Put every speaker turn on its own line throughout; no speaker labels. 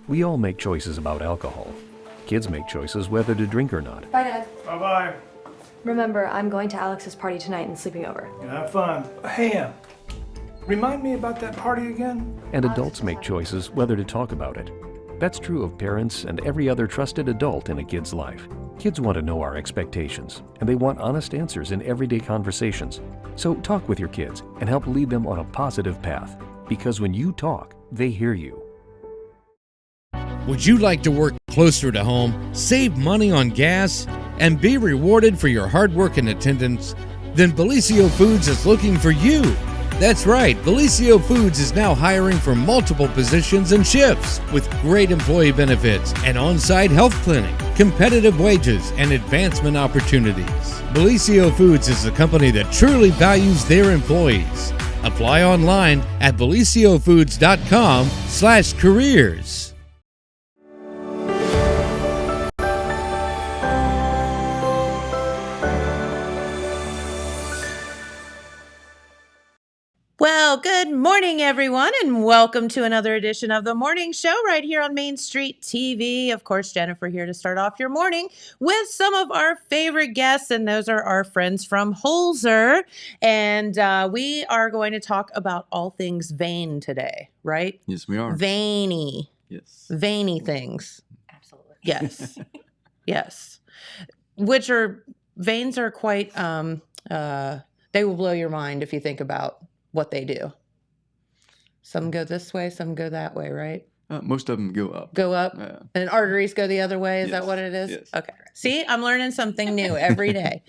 We all make choices about alcohol. Kids make choices whether to drink or not.
Bye, Dad.
Bye-bye.
Remember, I'm going to Alex's party tonight and sleeping over.
You have fun. Hey, remind me about that party again?
And adults make choices whether to talk about it. That's true of parents and every other trusted adult in a kid's life. Kids want to know our expectations, and they want honest answers in everyday conversations. So talk with your kids and help lead them on a positive path. Because when you talk, they hear you.
Would you like to work closer to home, save money on gas, and be rewarded for your hard work and attendance? Then Bellisio Foods is looking for you. That's right, Bellisio Foods is now hiring for multiple positions and shifts with great employee benefits, an on-site health clinic, competitive wages, and advancement opportunities. Bellisio Foods is a company that truly values their employees. Apply online at BellisioFoods.com/careers.
Well, good morning, everyone, and welcome to another edition of the morning show right here on Main Street TV. Of course, Jennifer here to start off your morning with some of our favorite guests, and those are our friends from Holzer. And we are going to talk about all things vain today, right?
Yes, we are.
Veiny.
Yes.
Veiny things.
Absolutely.
Yes. Yes. Which are, veins are quite, they will blow your mind if you think about what they do. Some go this way, some go that way, right?
Most of them go up.
Go up, and arteries go the other way. Is that
Yes,
what it is?
yes.
Okay. See, I'm learning something new every day.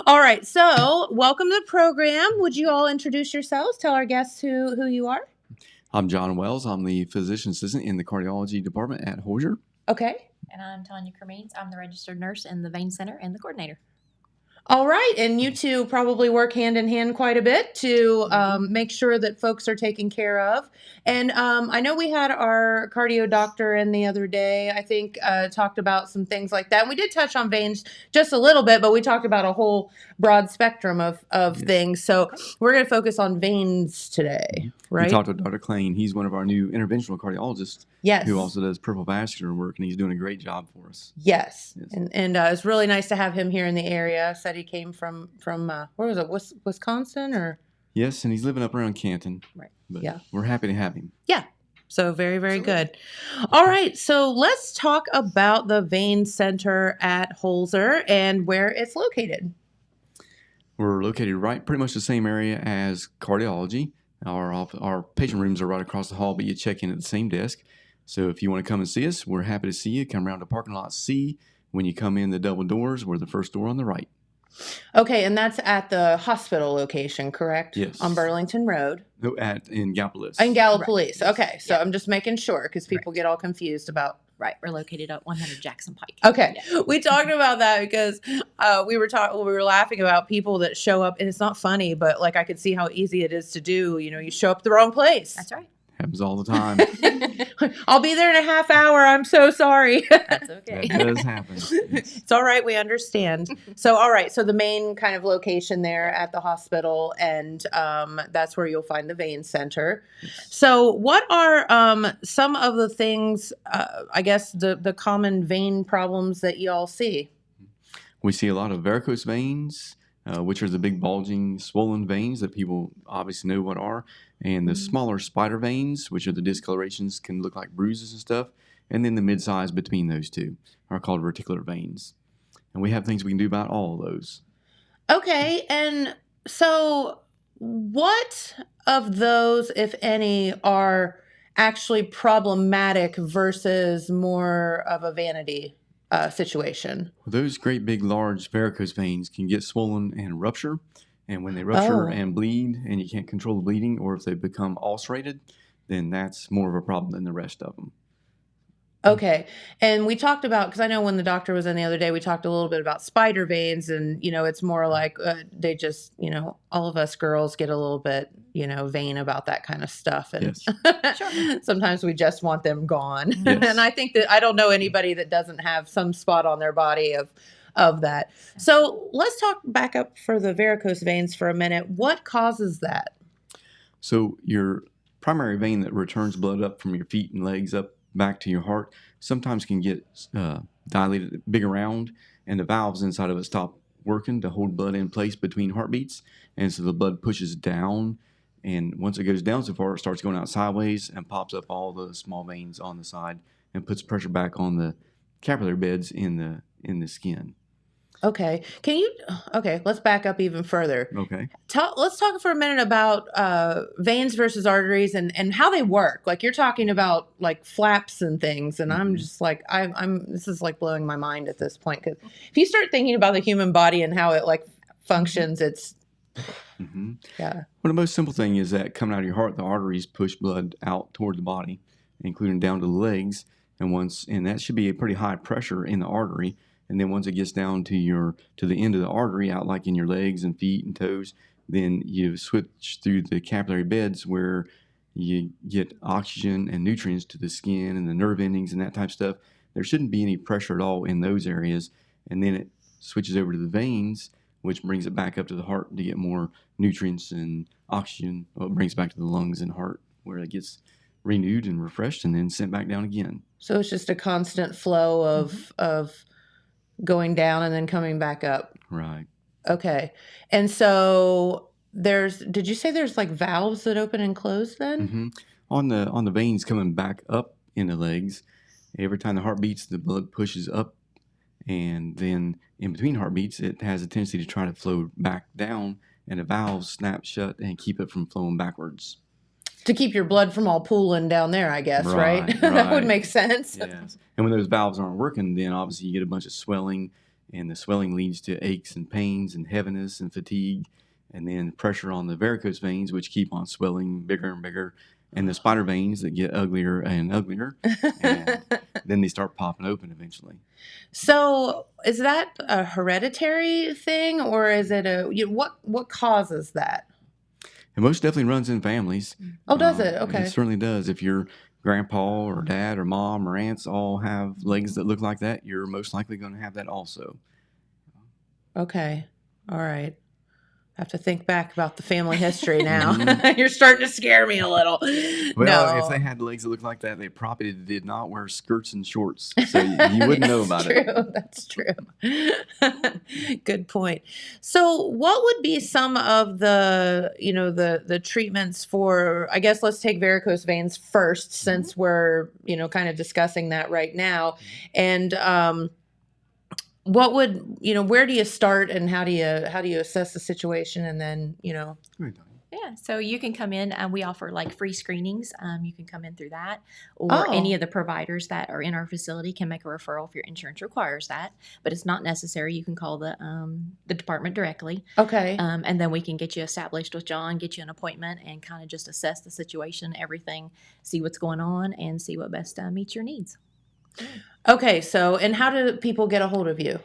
All right. So, welcome to the program. Would you all introduce yourselves? Tell our guests who you are.
I'm John Wells. I'm the physician assistant in the cardiology department at Holzer.
Okay.
And I'm Tanya Cremeens. I'm the registered nurse in the vein center and the coordinator.
All right. And you two probably work hand in hand quite a bit to make sure that folks are taken care of. And I know we had our cardio doctor in the other day, I think, talked about some things like that. And we did touch on veins just a little bit, but we talked about a whole broad spectrum of
Yes.
things. So we're going to focus on veins today, right?
We talked to Dr. Klain. He's one of our new interventional cardiologists
Yes.
who also does peripheral vascular work, and he's doing a great job for us.
Yes.
Yes.
And it's really nice to have him here in the area. Said he came from where was it? Wisconsin or?
Yes, and he's living up around Canton.
Right.
But
Yeah.
we're happy to have him.
Yeah. So very, very good. All right. So let's talk about the Vein Center at Holzer and where it's located.
We're located right pretty much the same area as cardiology. Our patient rooms are right across the hall, but you check in at the same desk. So if you want to come and see us, we're happy to see you. Come around to parking lot C. When you come in the double doors, we're the first door on the right.
Okay. And that's at the hospital location, correct?
Yes.
On Burlington Road.
No, in Gallipolis.
In Gallup
Right.
Police. Okay. So
Yeah.
I'm just making sure because people get all confused about.
Right. We're located at 100 Jackson Pike.
Okay.
Yeah.
We talked about that because we were laughing about people that show up, and it's not funny, but like I could see how easy it is to do. You know, you show up at the wrong place.
That's right.
Happens all the time.
I'll be there in a half hour. I'm so sorry.
That's okay.
That does happen. Yes.
It's all right. We understand. So, all right. So the main kind of location there at the hospital, and that's where you'll find the vein center. So what are some of the things, I guess, the common vein problems that you all see?
We see a lot of varicose veins, which are the big bulging swollen veins that people obviously know what are, and the smaller spider veins, which are the discolorations, can look like bruises and stuff, and then the mid-size between those two are called reticular veins. And we have things we can do about all of those.
Okay. And so what of those, if any, are actually problematic versus more of a vanity situation?
Those great big large varicose veins can get swollen and rupture, and when they rupture
Oh.
and bleed and you can't control the bleeding, or if they become ulcerated, then that's more of a problem than the rest of them.
Okay. And we talked about, because I know when the doctor was in the other day, we talked a little bit about spider veins, and, you know, it's more like they just, you know, all of us girls get a little bit, you know, vain about that kind of stuff. And
Yes.
sometimes we just want them gone.
Yes.
And I think that I don't know anybody that doesn't have some spot on their body of that. So let's talk back up for the varicose veins for a minute. What causes that?
So your primary vein that returns blood up from your feet and legs up back to your heart sometimes can get dilated big around, and the valves inside of it stop working to hold blood in place between heartbeats, and so the blood pushes down, and once it goes down so far, it starts going out sideways and pops up all the small veins on the side and puts pressure back on the capillary beds in the skin.
Okay. Let's back up even further.
Okay.
Let's talk for a minute about veins versus arteries and how they work. Like you're talking about like flaps and things, and I'm just like this is like blowing my mind at this point, because if you start thinking about the human body and how it like functions, it's yeah.
Well, the most simple thing is that coming out of your heart, the arteries push blood out toward the body, including down to the legs, and that should be a pretty high pressure in the artery. And then once it gets down to the end of the artery, out like in your legs and feet and toes, then you switch through the capillary beds where you get oxygen and nutrients to the skin and the nerve endings and that type of stuff. There shouldn't be any pressure at all in those areas. And then it switches over to the veins, which brings it back up to the heart to get more nutrients and oxygen. Well, it brings it back to the lungs and heart where it gets renewed and refreshed and then sent back down again.
So it's just a constant flow of going down and then coming back up.
Right.
Okay. And so did you say there's like valves that open and close then?
On the veins coming back up in the legs, every time the heart beats, the blood pushes up, and then in between heartbeats, it has a tendency to try to flow back down, and the valves snap shut and keep it from flowing backwards.
To keep your blood from all pooling down there, I guess, right? That would make sense.
Yes. And when those valves aren't working, then obviously you get a bunch of swelling, and the swelling leads to aches and pains and heaviness and fatigue, and then pressure on the varicose veins, which keep on swelling bigger and bigger, and the spider veins that get uglier and uglier, and then they start popping open eventually.
So is that a hereditary thing, or is it what causes that?
It most definitely runs in families.
Oh, does it? Okay.
It certainly does. If your grandpa or dad or mom or aunts all have legs that look like that, you're most likely going to have that also.
Okay. All right. I have to think back about the family history now. You're starting to scare me a little.
Well,
No.
if they had legs that looked like that, they probably did not wear skirts and shorts, so you wouldn't know about it.
That's true. Good point. So what would be some of the treatments for, I guess let's take varicose veins first, since we're, kind of discussing that right now. And what would, where do you start, and how do you assess the situation, and then,
Yeah, so you can come in. We offer like free screenings. You can come in through that, or any of the providers that are in our facility can make a referral if your insurance requires that. But it's not necessary. You can call the department directly.
Okay.
And then we can get you established with John, get you an appointment, and kind of just assess the situation, everything, see what's going on, and see what best meets your needs.
Okay. So, and how do people get a hold of you?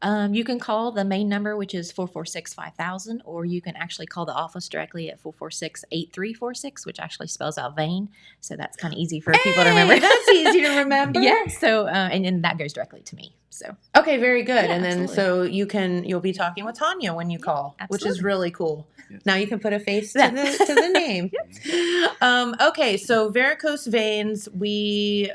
You can call the main number, which is 446-5000, or you can actually call the office directly at 446-8346, which actually spells out vein. So that's kind of easy for people to remember.
That's easy to remember.
Yeah. So, and then that goes directly to me. So.
Okay, very good.
Yeah,
and then
absolutely.
so you'll be talking with Tanya when you call, which is
absolutely.
really cool.
Yes.
Now you can put a face to the name. Okay, so varicose veins, we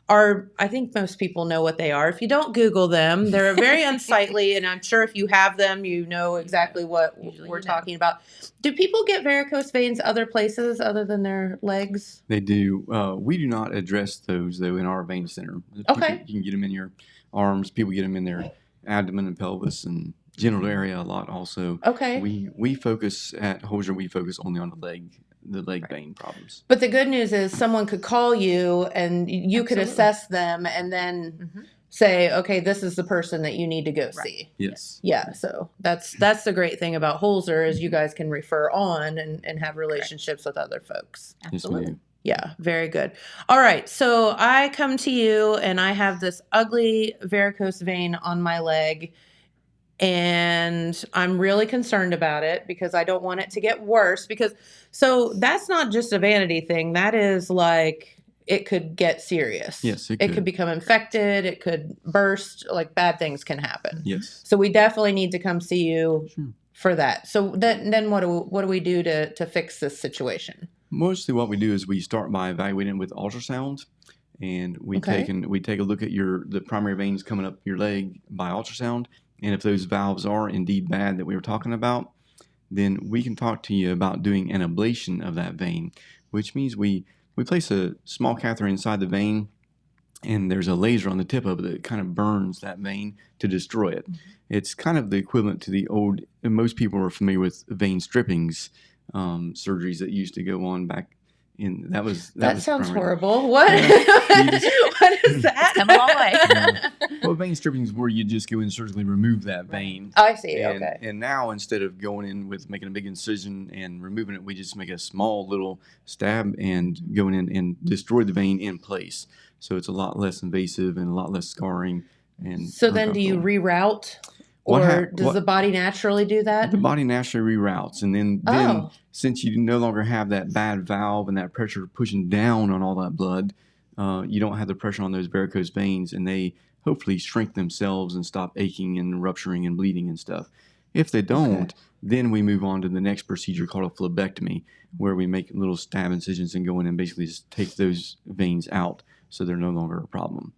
I think most people know what they are. If you don't Google them, they're very unsightly, and I'm sure if you have them, you know exactly what
Usually
we're
you know.
talking about. Do people get varicose veins other places other than their legs?
They do. We do not address those, though, in our vein center.
Okay.
You can get them in your arms. People get them in their abdomen and pelvis and genital area a lot also.
Okay.
We focus at Holzer, we focus only on the leg vein problems.
But the good news is someone could call you and you could
Absolutely.
assess them and then say, okay, this is the person that you need to go see.
Yes.
Yeah. So that's the great thing about Holzer is you guys can refer on and have relationships with other folks.
Absolutely.
Yes, ma'am.
Yeah. Very good. All right. So I come to you and I have this ugly varicose vein on my leg. And I'm really concerned about it because I don't want it to get worse so that's not just a vanity thing. That is like, it could get serious.
Yes, it
It
could.
could become infected. It could burst, like bad things can happen.
Yes.
So we definitely need to come see you
Sure.
for that. So then what do we do to fix this situation?
Mostly what we do is we start by evaluating with ultrasound, and we take a look at the primary veins coming up your leg by ultrasound, and if those valves are indeed bad that we were talking about, then we can talk to you about doing an ablation of that vein, which means we place a small catheter inside the vein, and there's a laser on the tip of it that kind of burns that vein to destroy it. It's kind of the equivalent to the old, and most people are familiar with vein strippings surgeries that used to go on back in, that was
sounds
primary.
horrible. What? What is that?
Come a long way.
Well, vein stripping is where you just go in and surgically remove that vein.
I see.
And,
Okay.
and now instead of going in with making a big incision and removing it, we just make a small little stab and going in and destroy the vein in place. So it's a lot less invasive and a lot less scarring. And
So then do you reroute? Or does the body naturally do that?
The body naturally reroutes, and then since you no longer have that bad valve and that pressure pushing down on all that blood, you don't have the pressure on those varicose veins, and they hopefully shrink themselves and stop aching and rupturing and bleeding and stuff. If they don't, then we move on to the next procedure called a phlebectomy, where we make little stab incisions and go in and basically just take those veins out so they're no longer a problem.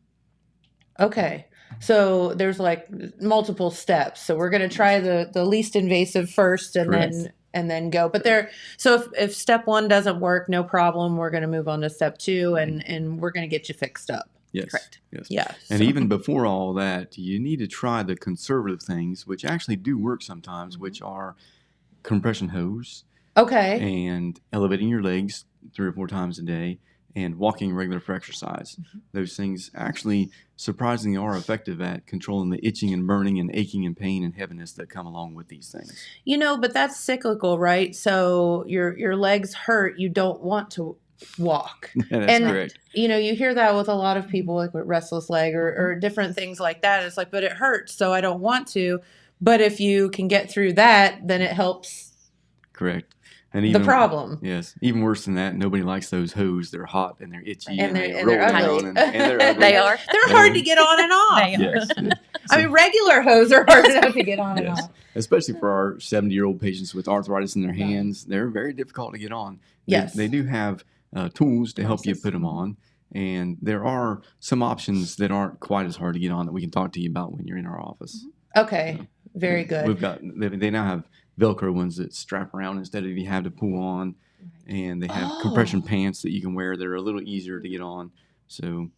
Okay. So there's like multiple steps. So we're going to try the least invasive first and then go. But so if step 1 doesn't work, no problem. We're going to move on to step 2 and we're going to get you fixed up.
Yes.
Correct.
Yes.
Yeah.
And even before all that, you need to try the conservative things, which actually do work sometimes, which are compression hose.
Okay.
And elevating your legs 3 or 4 times a day, and walking regular for exercise. Those things actually surprisingly are effective at controlling the itching and burning and aching and pain and heaviness that come along with these things.
But that's cyclical, right? So your legs hurt, you don't want to walk.
That's correct.
You hear that with a lot of people, like with restless leg or different things like that. It's like, but it hurts, so I don't want to. But if you can get through that, then it helps.
Correct. And even,
the problem.
Yes. Even worse than that, nobody likes those hose. They're hot and they're itchy
and
they
they're
roll
ugly.
down and they're ugly.
They are.
They're hard to get on and off.
They are.
Yes.
I mean, regular hose are hard enough to get on and
Yes.
off.
Especially for our 70-year-old patients with arthritis in their hands. They're very difficult to get on.
Yes.
They do have tools to help you put them on. And there are some options that aren't quite as hard to get on that we can talk to you about when you're in our office.
Okay. Very good.
We've got, they now have Velcro ones that strap around instead of you have to pull on. And they have compression pants that you can wear that are a little easier to get on. So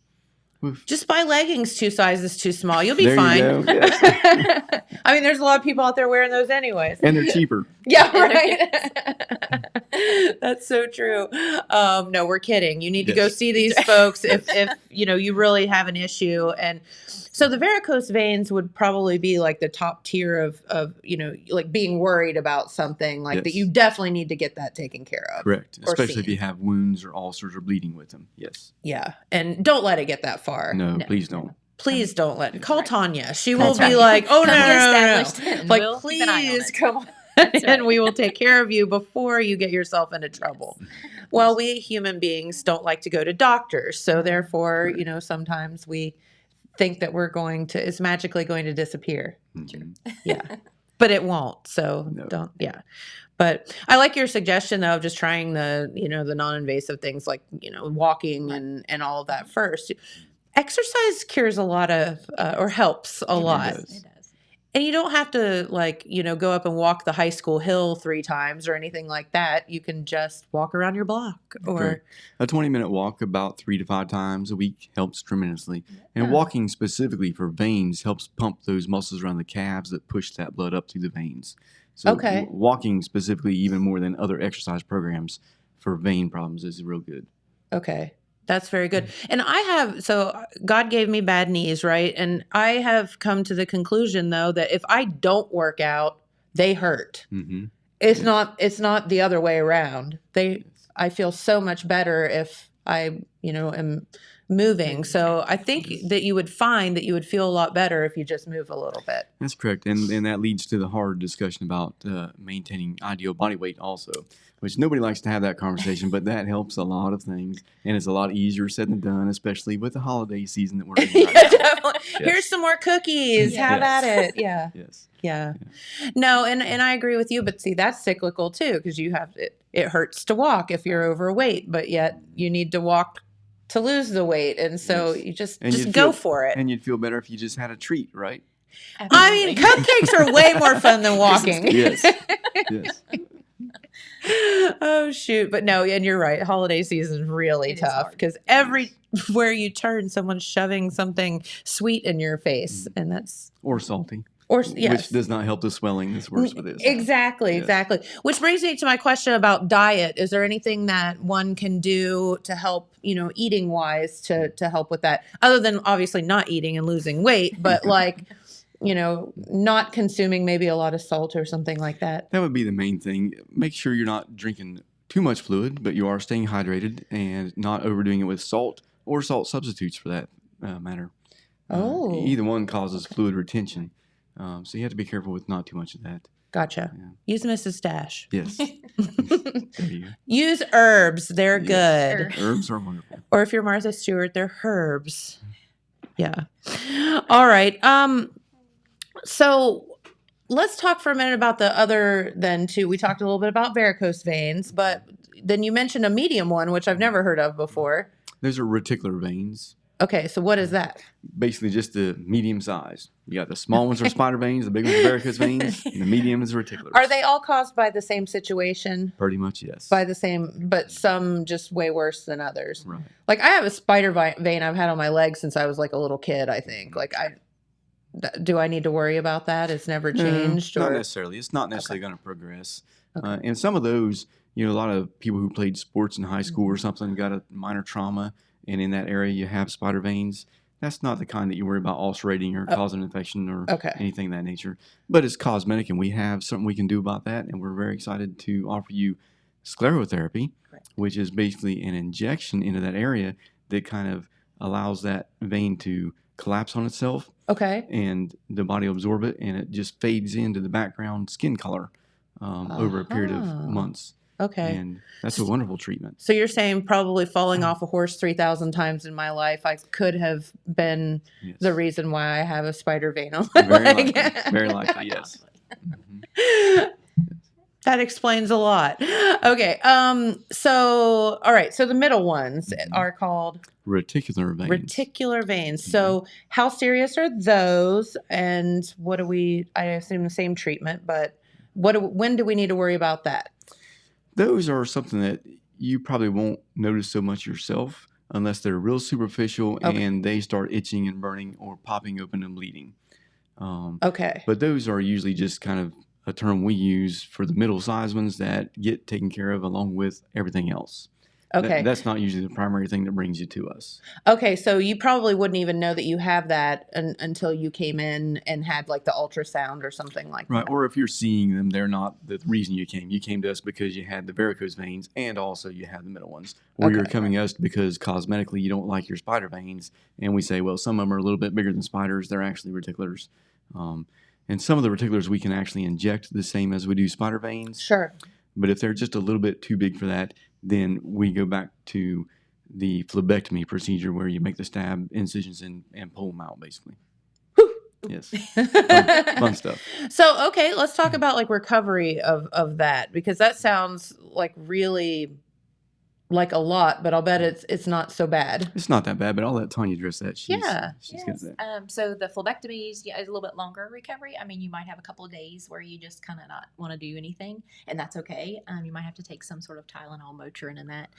just buy leggings 2 sizes too small. You'll be
there
fine.
You go. Yes.
I mean, there's a lot of people out there wearing those anyways.
And they're cheaper.
Yeah, right. That's so true. No, we're kidding. You need to go see these folks if you really have an issue. And so the varicose veins would probably be like the top tier of like being worried about something like that. You definitely need to get that taken care of.
Correct. Especially if you have wounds or ulcers or bleeding with them. Yes.
Yeah. And don't let it get that far.
No, please don't.
Please don't let it. Call Tanya. She will be like, oh, no. Like,
we'll
please come on. And we will take care of you before you get yourself into trouble. Well, we human beings don't like to go to doctors. So therefore, sometimes we think that it's magically going to disappear. Yeah. But it won't. So don't. Yeah. But I like your suggestion though of just trying the non-invasive things like, walking and all of that first. Exercise cures a lot of, or helps a lot.
It does.
And you don't have to go up and walk the high school hill 3 times or anything like that. You can just walk around your block or
a 20-minute walk about 3 to 5 times a week helps tremendously. And walking specifically for veins helps pump those muscles around the calves that push that blood up through the veins. So walking specifically even more than other exercise programs for vein problems is real good.
Okay. That's very good. And so God gave me bad knees, right? And I have come to the conclusion though, that if I don't work out, they hurt.
Mm-hmm.
It's not the other way around. I feel so much better if I, am moving. So I think that you would find that you would feel a lot better if you just move a little bit.
That's correct. And that leads to the hard discussion about maintaining ideal body weight also, which nobody likes to have that conversation, but that helps a lot of things. And it's a lot easier said than done, especially with the holiday season that we're in right now.
Definitely. Yes. Here's some more cookies. Have at it. Yeah.
Yes.
Yeah. No, and I agree with you, but see, that's cyclical too, because you have it hurts to walk if you're overweight, but yet you need to walk to lose the weight. And so
Yes.
you just
And you'd
go
feel-
for it.
And you'd feel better if you just had a treat, right?
I mean, cupcakes are way more fun than walking.
Yes. Yes.
Oh shoot, but no, and you're right, holiday season is really
It is
tough
hard.
because everywhere you turn someone's shoving something sweet in your face, and that's
Or salty.
yes,
Which does not help the swelling that's worse with this.
exactly. Which brings me to my question about diet. Is there anything that one can do to help, eating wise to help with that, other than obviously not eating and losing weight, but like not consuming maybe a lot of salt or something like that?
That would be the main thing. Make sure you're not drinking too much fluid, but you are staying hydrated and not overdoing it with salt or salt substitutes for that matter. Either one causes fluid retention. So you have to be careful with not too much of that.
Gotcha.
Yeah.
Use Mrs. Stash.
Yes. There you go.
Use herbs. They're good.
Herbs are wonderful.
Or if you're Martha Stewart, they're herbs. Yeah. All right. So let's talk for a minute about the other then too. We talked a little bit about varicose veins, but then you mentioned a medium one, which I've never heard of before.
Those are reticular veins.
Okay, so what is that?
Basically just the medium size. You got the small ones are spider veins, the big ones are varicose veins, and the medium is reticulars.
Are they all caused by the same situation?
Pretty much, yes.
By the same, but some just way worse than others.
Right.
Like I have a spider vein I've had on my leg since I was like a little kid, I think. Like do I need to worry about that? It's never changed?
Not
or?
necessarily. It's not necessarily going to progress. And some of those, a lot of people who played sports in high school or something got a minor trauma, and in that area you have spider veins. That's not the kind that you worry about ulcerating or causing infection or anything of that nature. But it's cosmetic, and we have something we can do about that, and we're very excited to offer you sclerotherapy, which is basically an injection into that area that kind of allows that vein to collapse on itself.
Okay.
And the body will absorb it, and it just fades into the background skin color over a period of months.
Okay.
And that's a wonderful treatment.
So you're saying probably falling off a horse 3,000 times in my life, I could have been the reason why I have a spider vein on my leg.
Very likely, yes.
That explains a lot. Okay. So, all right. So the middle ones are called
reticular veins.
Reticular veins. So how serious are those? And what do I assume the same treatment, but when do we need to worry about that?
Those are something that you probably won't notice so much yourself unless they're real superficial and they start itching and burning or popping open and bleeding. But those are usually just kind of a term we use for the middle-sized ones that get taken care of along with everything else.
Okay.
That's not usually the primary thing that brings you to us.
Okay, so you probably wouldn't even know that you have that until you came in and had like the ultrasound or something like that.
Right, or if you're seeing them, they're not the reason you came. You came to us because you had the varicose veins and also you have the middle ones. Or you're coming to us because cosmetically you don't like your spider veins. And we say, well, some of them are a little bit bigger than spiders. They're actually reticulars. And some of the reticulars we can actually inject the same as we do spider veins.
Sure.
But if they're just a little bit too big for that, then we go back to the phlebectomy procedure where you make the stab incisions and pull them out, basically. Yes. Fun stuff.
So, okay, let's talk about like recovery of that, because that sounds like really like a lot, but I'll bet it's not so bad.
It's not that bad, but I'll let Tanya address that. She's good at that.
So the phlebectomy is a little bit longer recovery. I mean, you might have a couple of days where you just kind of not want to do anything, and that's okay. You might have to take some sort of Tylenol, Motrin, and that.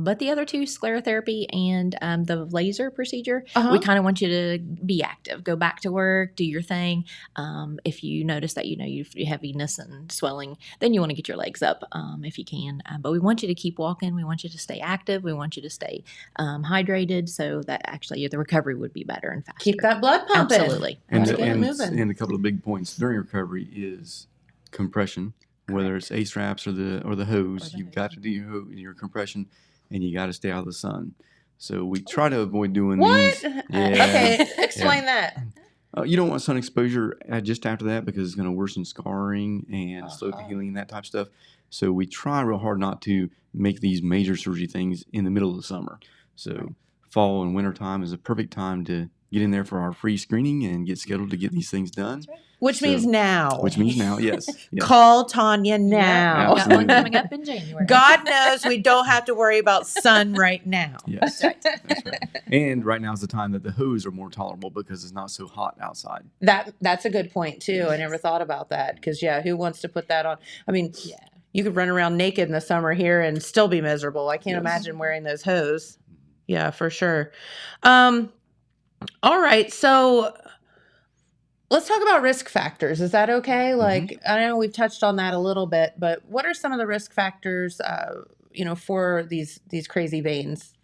But the other two, sclerotherapy and the laser procedure, we kind of want you to be active, go back to work, do your thing. If you notice that you have heaviness and swelling, then you want to get your legs up if you can. But we want you to keep walking. We want you to stay active. We want you to stay hydrated so that actually the recovery would be better and faster.
Keep that blood pumping.
Absolutely.
And a couple of big points during recovery is compression. Correct. Whether it's A-straps or the hose, you've got to do your compression, and you got to stay out of the sun. So we try to avoid doing these.
Yeah. Okay, explain that.
You don't want sun exposure just after that because it's going to worsen scarring and slow the healing and that type of stuff. So we try real hard not to make these major surgery things in the middle of the summer. So fall and winter time is a perfect time to get in there for our free screening and get scheduled to get these things done.
Which means now.
Which means now, yes.
Call Tanya now.
Got one coming up in January.
God knows we don't have to worry about sun right now.
Yes, that's right. And right now is the time that the hose are more tolerable because it's not so hot outside.
That's a good point too. I never thought about that because who wants to put that on? I mean, you could run around naked in the summer here and still be miserable. I can't imagine wearing those hose. Yeah, for sure. All right, so let's talk about risk factors. Is that okay? Like, I know we've touched on that a little bit, but what are some of the risk factors, for these crazy veins?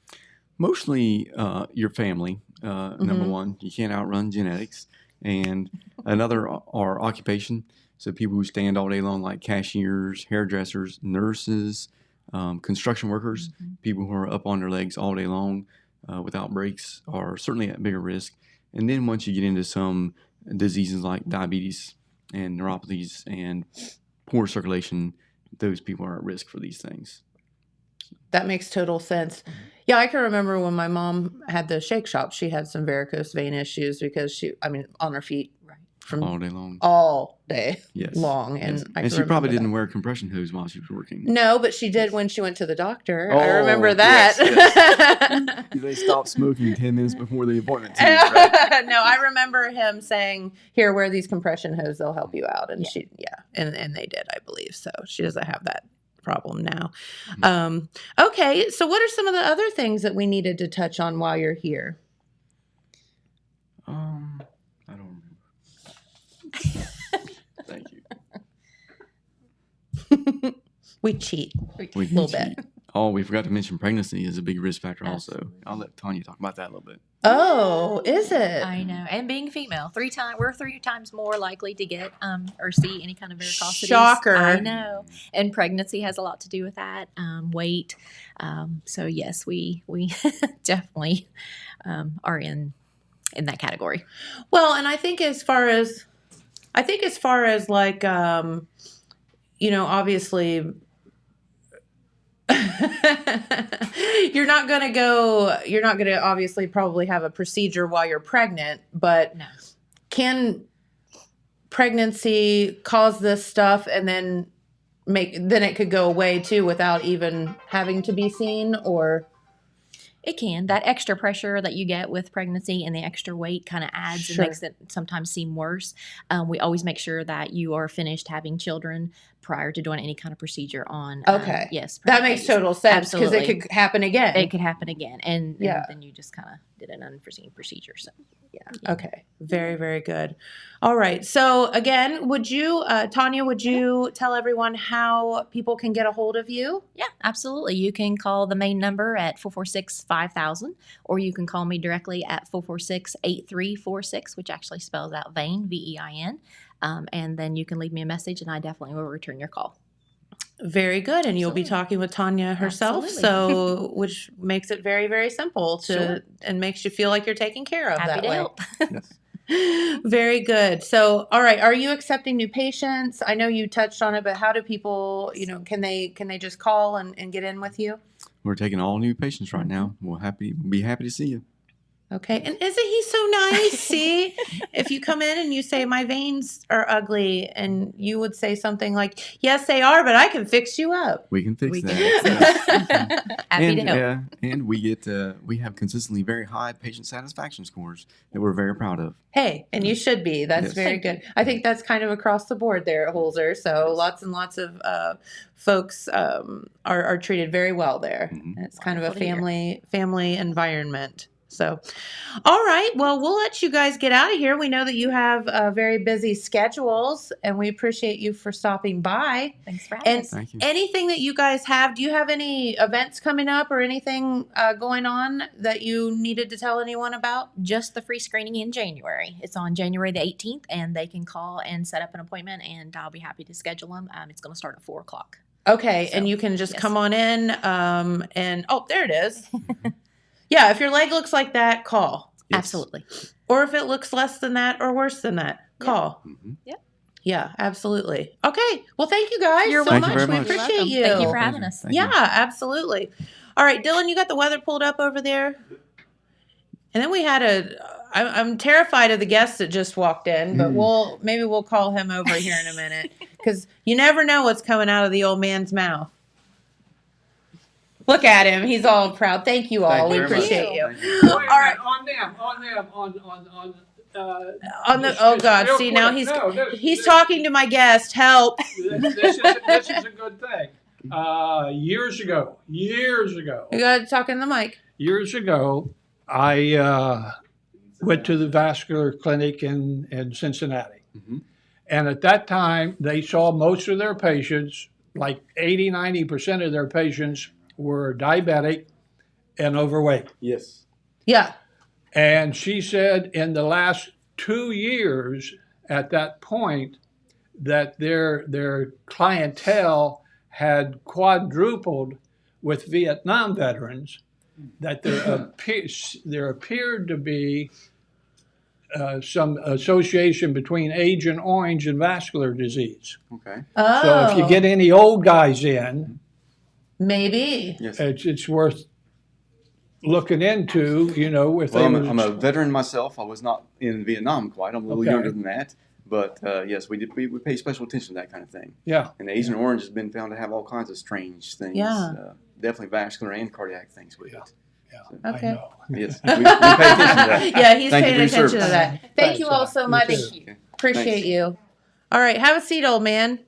Mostly your family, number one. You can't outrun genetics. And another are occupation. So people who stand all day long, like cashiers, hairdressers, nurses, construction workers, people who are up on their legs all day long without breaks are certainly at bigger risk. And then once you get into some diseases like diabetes and neuropathies and poor circulation, those people are at risk for these things.
That makes total sense. Yeah, I can remember when my mom had the shake shop, she had some varicose vein issues because on her feet from
all day long.
All day
Yes.
long. And
And she probably didn't wear compression hose while she was working.
No, but she did when she went to the doctor. I remember that.
Yes. They stopped smoking 10 minutes before the appointment too, right?
No, I remember him saying, "Here, wear these compression hose. They'll help you out." And and they did, I believe. So she doesn't have that problem now. Okay, so what are some of the other things that we needed to touch on while you're here?
I don't remember. Thank you.
We cheat.
We
a little bit.
Oh, we forgot to mention pregnancy is a big risk factor also.
Absolutely.
I'll let Tanya talk about that a little bit.
Oh, is it?
I know. And being female, we're 3 times more likely to get or see any kind of varicosities.
Shocker.
I know. And pregnancy has a lot to do with that. Weight. So yes, we definitely are in that category.
Well, and I think as far as like, obviously you're not going to obviously probably have a procedure while you're pregnant, but
No.
Can pregnancy cause this stuff and then it could go away too without even having to be seen, or?
It can. That extra pressure that you get with pregnancy and the extra weight kind of adds and makes it sometimes seem worse. We always make sure that you are finished having children prior to doing any kind of procedure on.
Okay.
Yes.
That makes total sense because it
Absolutely.
could happen again.
It could happen again. And
Yeah.
then you just kind of did an unforeseen procedure. So, yeah.
Okay. Very, very good. All right. So again, Tanya, would you tell everyone how people can get a hold of you?
Yeah, absolutely. You can call the main number at 446-5000, or you can call me directly at 446-8346, which actually spells out vein, VEIN. And then you can leave me a message and I definitely will return your call.
Very good. And you'll be
Absolutely.
talking with Tanya herself.
Absolutely.
So, which makes it very, very simple
Sure.
and makes you feel like you're taken care of
Happy
that
to
way.
help.
Yes.
Very good. So, all right. Are you accepting new patients? I know you touched on it, but how do people, can they just call and get in with you?
We're taking all new patients right now. We'll be happy to see you.
Okay. And isn't he so nice? See, if you come in and you say, my veins are ugly, and you would say something like, yes, they are, but I can fix you up.
We can fix
We
that.
Happy to help.
And we have consistently very high patient satisfaction scores that we're very proud of.
Hey, and you should be. That's
Yes.
very good. I think that's kind of across the board there at Holzer. So lots and lots of folks are treated very well there.
Mhm.
And it's kind of a
Wonderful to hear.
family environment. So, all right. Well, we'll let you guys get out of here. We know that you have very busy schedules, and we appreciate you for stopping by.
Thanks for having
And
us.
Thank you.
anything that you guys have, do you have any events coming up or anything going on that you needed to tell anyone about?
Just the free screening in January. It's on January the 18th, and they can call and set up an appointment, and I'll be happy to schedule them. It's going to start at 4 o'clock.
Okay,
So,
and you can just
yes.
come on in and there it is. Yeah, if your leg looks like that, call.
Yes.
Absolutely.
Or if it looks less than that or worse than that, call.
Mhm.
Yeah, absolutely. Okay. Well, thank you guys
You're
so
welcome.
much.
Thank you
We
very much.
appreciate you.
Thank you for
Pleasure.
having us.
Thank you.
Yeah, absolutely. All right, Dylan, you got the weather pulled up over there? And then we had I'm terrified of the guest that just walked in, but maybe we'll call him over here in a minute because you never know what's coming out of the old man's mouth. Look at him; he's all proud. Thank you all.
Thank you
We
very
appreciate you.
All
right.
On
the oh God! See now he's talking to my guest. Help!
This is a good thing. Years ago,
You got to talk in the mic.
I went to the vascular clinic in Cincinnati.
Mm-hmm.
And at that time, they saw most of their patients, like 80-90% of their patients were diabetic and overweight.
Yes.
Yeah.
And she said in the last 2 years at that point that their clientele had quadrupled with Vietnam veterans, that there appeared to be some association between Agent Orange and vascular disease.
Okay.
Oh.
So if you get any old guys in,
maybe.
Yes.
it's worth looking into, if
Well,
they
I'm a veteran myself. I was not in Vietnam quite. I'm a little
Okay.
younger than that. But yes, we pay special attention to that kind of thing.
Yeah.
And Agent Orange has been found to have all kinds of strange things.
Yeah.
Definitely vascular and cardiac things with
Yeah.
it.
Yeah,
Okay.
I know.
Yes, we pay attention to that.
Yeah, he's
Thank you
paying
for your
attention to
service.
that. Thank
Thanks,
you all
Doc.
so
You
much.
too.
Okay.
Appreciate
Thanks.
you. All right, have a seat, old man.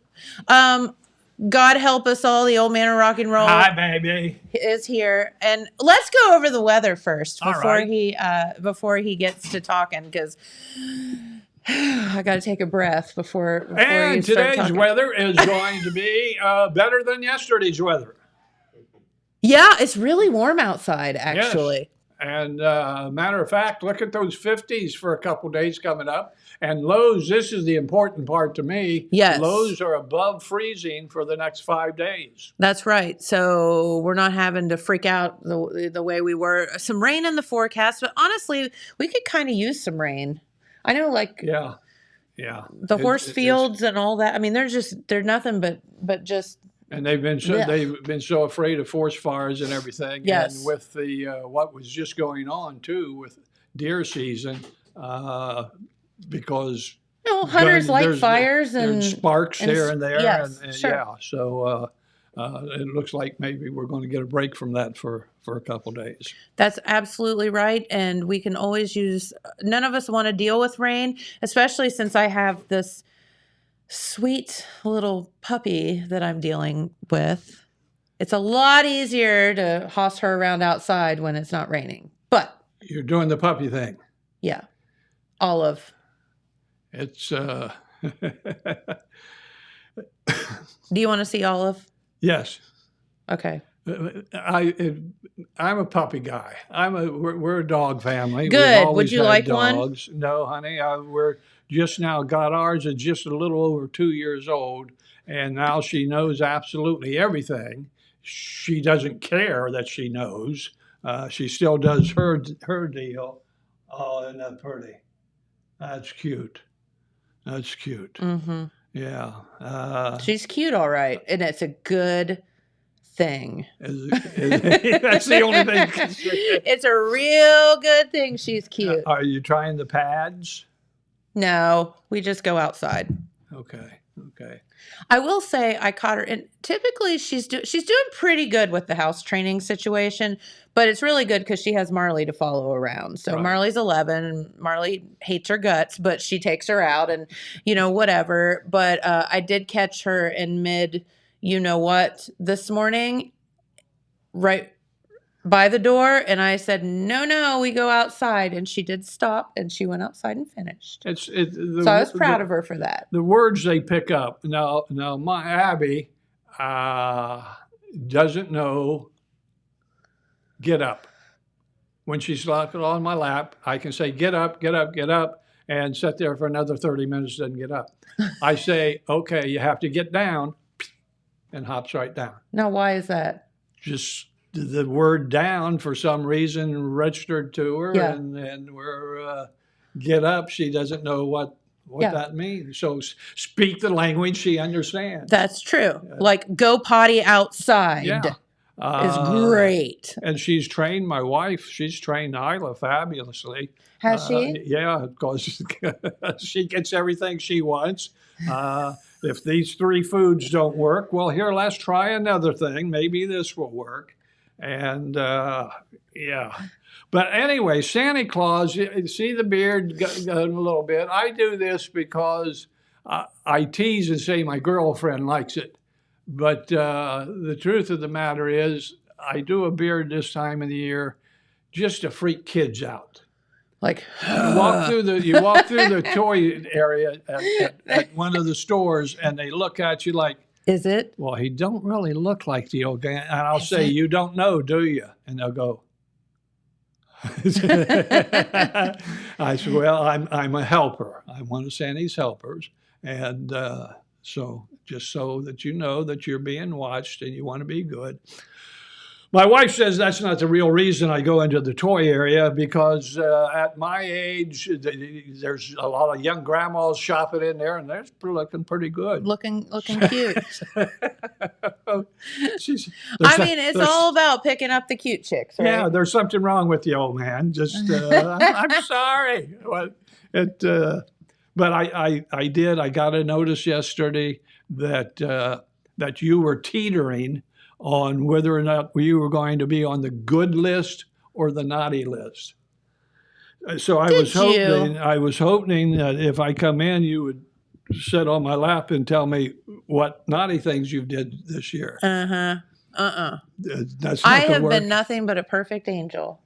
God help us all. The old man of rock and roll
Hi, baby.
is here, and let's go over the weather first
All right.
before he gets to talking because I got to take a breath before you
And
start
today's
talking.
weather is going to be better than yesterday's weather.
Yeah, it's really warm outside, actually.
And matter of fact, look at those 50s for a couple days coming up. And lows, this is the important part to me.
Yes.
Lows are above freezing for the next 5 days.
That's right. So we're not having to freak out the way we were. Some rain in the forecast, but honestly, we could kind of use some rain. I know, like
Yeah.
the horse fields and all that. I mean, they're nothing but just.
And they've been
Yeah.
so afraid of forest fires and everything.
Yes.
And with the what was just going on too with deer season, because
Hunters like
there's-
fires and
there's sparks
and
here and there.
yes,
and
sure.
Yeah. So it looks like maybe we're going to get a break from that for a couple days.
That's absolutely right. And we can always use. None of us want to deal with rain, especially since I have this sweet little puppy that I'm dealing with. It's a lot easier to hoss her around outside when it's not raining. But
You're doing the puppy thing.
yeah, Olive.
It's
Do you want to see Olive?
yes.
Okay.
I'm a puppy guy. We're a dog family.
Good.
We've
Would
always
you
had
like one?
dogs. No, honey. We're just now got ours. It's just a little over 2 years old, and now she knows absolutely everything. She doesn't care that she knows. She still does her deal. Oh, isn't that pretty? That's cute. That's cute.
Mm-hmm.
Yeah.
She's cute, all right, and it's a good thing.
That's the only thing.
It's a real good thing. She's cute.
Are you trying the pads?
No, we just go outside.
Okay.
I will say I caught her, and typically she's doing pretty good with the house training situation, but it's really good because she has Marley to follow around. So
Right.
Marley's 11, and Marley hates her guts, but she takes her out and, whatever. But I did catch her in mid, this morning, right by the door, and I said, no, we go outside. And she did stop, and she went outside and finished. So I was proud of her for that.
The words they pick up. Now my Abby doesn't know get up. When she's on my lap, I can say, get up, get up, get up, and sit there for another 30 minutes, doesn't get up. I say, okay, you have to get down, and hops right down.
Now, why is that?
Just the word down for some reason registered to her,
Yeah.
and we're get up. She doesn't know what
Yeah.
that means. So speak the language she understands.
That's true. Like, go potty outside.
Yeah.
is great.
And she's trained my wife. She's trained Isla fabulously.
Has she?
Yeah, because she gets everything she wants. If these 3 foods don't work, well, here, let's try another thing. Maybe this will work. And yeah. But anyway, Santa Claus, you see the beard going a little bit. I do this because I tease and say my girlfriend likes it. But the truth of the matter is, I do a beard this time of the year just to freak kids out.
Like
you walk through the toy area at one of the stores, and they look at you like,
is it?
Well, he don't really look like the old guy. And I'll say, you don't know, do you? And they'll go. I said, well, I'm a helper. I'm one of Sandy's helpers, and so just so that you know that you're being watched and you want to be good. My wife says that's not the real reason I go into the toy area, because at my age, there's a lot of young grandmas shopping in there, and they're looking pretty good.
Looking cute. It's
there's
all about picking up the cute chicks, right?
Yeah, there's something wrong with you, old man. Just, I'm sorry. But I got a notice yesterday that you were teetering on whether or not you were going to be on the good list or the naughty list. So I was hoping that if I come in, you would sit on my lap and tell me what naughty things you did this year. That's not
I have been nothing but a perfect angel.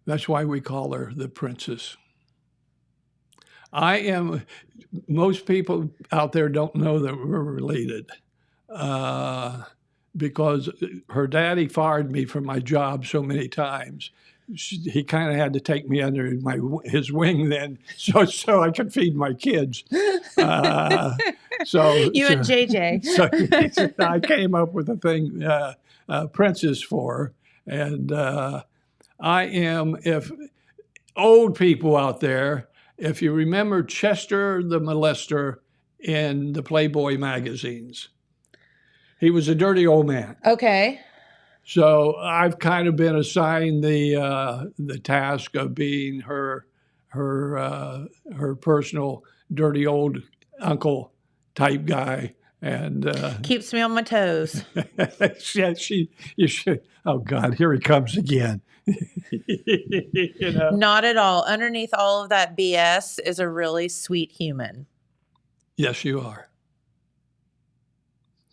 That's why we call her the princess. Most people out there don't know that we're related because her daddy fired me from my job so many times. He kind of had to take me under his wing then so I could feed my kids. And
JJ.
So I came up with a thing, princess for her. And if old people out there, if you remember Chester the Molester in the Playboy magazines, he was a dirty old man.
Okay.
So I've kind of been assigned the task of being her personal dirty old uncle type guy, and
keeps me on my toes.
Yeah, you should. Oh God, here he comes again.
Not at all. Underneath all of that BS is a really sweet human.
Yes, you are.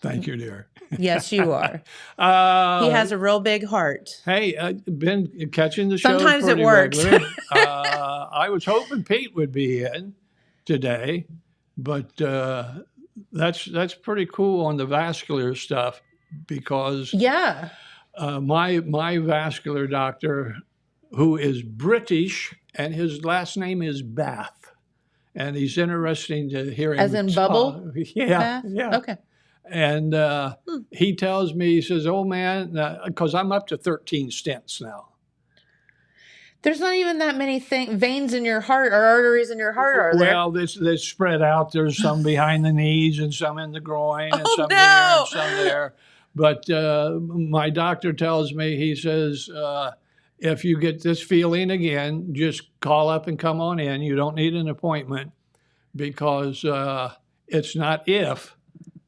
Thank you, dear.
Yes, you are. He has a real big heart.
Hey, I've been catching the show.
Sometimes it works.
I was hoping Pete would be in today, but that's pretty cool on the vascular stuff because my vascular doctor, who is British, and his last name is Bath, and he's interesting to hear him.
As in bubble?
Yeah,
Bath?
yeah.
Okay.
And he tells me, he says, "Oh man," because I'm up to 13 stents now.
There's not even that many veins in your heart or arteries in your heart, are there?
Well, they spread out. There's some behind the knees and some in the groin and some here and some there. But my doctor tells me, he says, if you get this feeling again, just call up and come on in. You don't need an appointment because it's not if,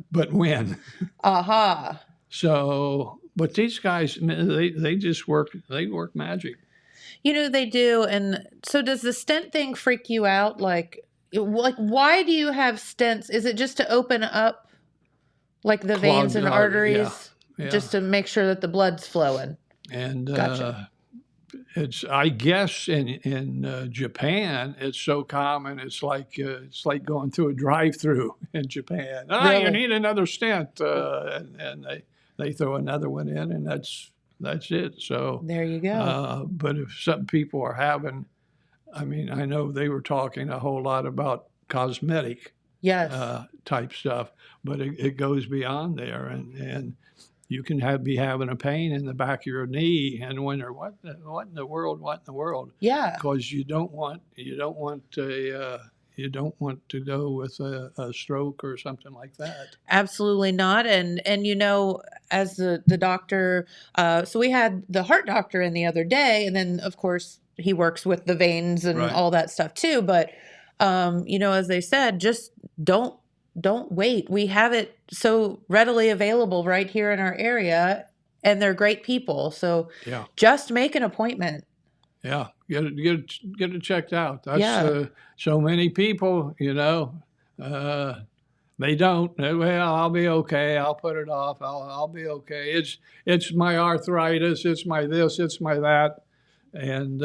but when.
Aha.
So, but these guys, they just work magic.
You know, they do. And so does the stent thing freak you out? Like why do you have stents? Is it just to open up like the veins and arteries just to make sure that the blood's flowing?
And
gotcha.
It's, I guess in Japan, it's so common. It's like going through a drive-through in Japan.
Really?
You need another stent, and they throw another one in, and that's it. So
there you go.
But if some people are having, I mean, I know they were talking a whole lot about cosmetic type stuff, but it goes beyond there, and you can be having a pain in the back of your knee and wonder what in the world? Yeah. Because you don't want a you don't want to go with a stroke or something like that.
Absolutely not. And as the doctor, so we had the heart doctor in the other day, and then of course he works with the veins and
Right.
all that stuff too. But as they said, just don't wait. We have it so readily available right here in our area, and they're great people. So
Yeah.
just make an appointment.
Yeah, get it checked out. That's
Yeah.
so many people, they don't. Well, I'll be okay. I'll put it off. I'll be okay. It's my arthritis. It's my this. It's my that, and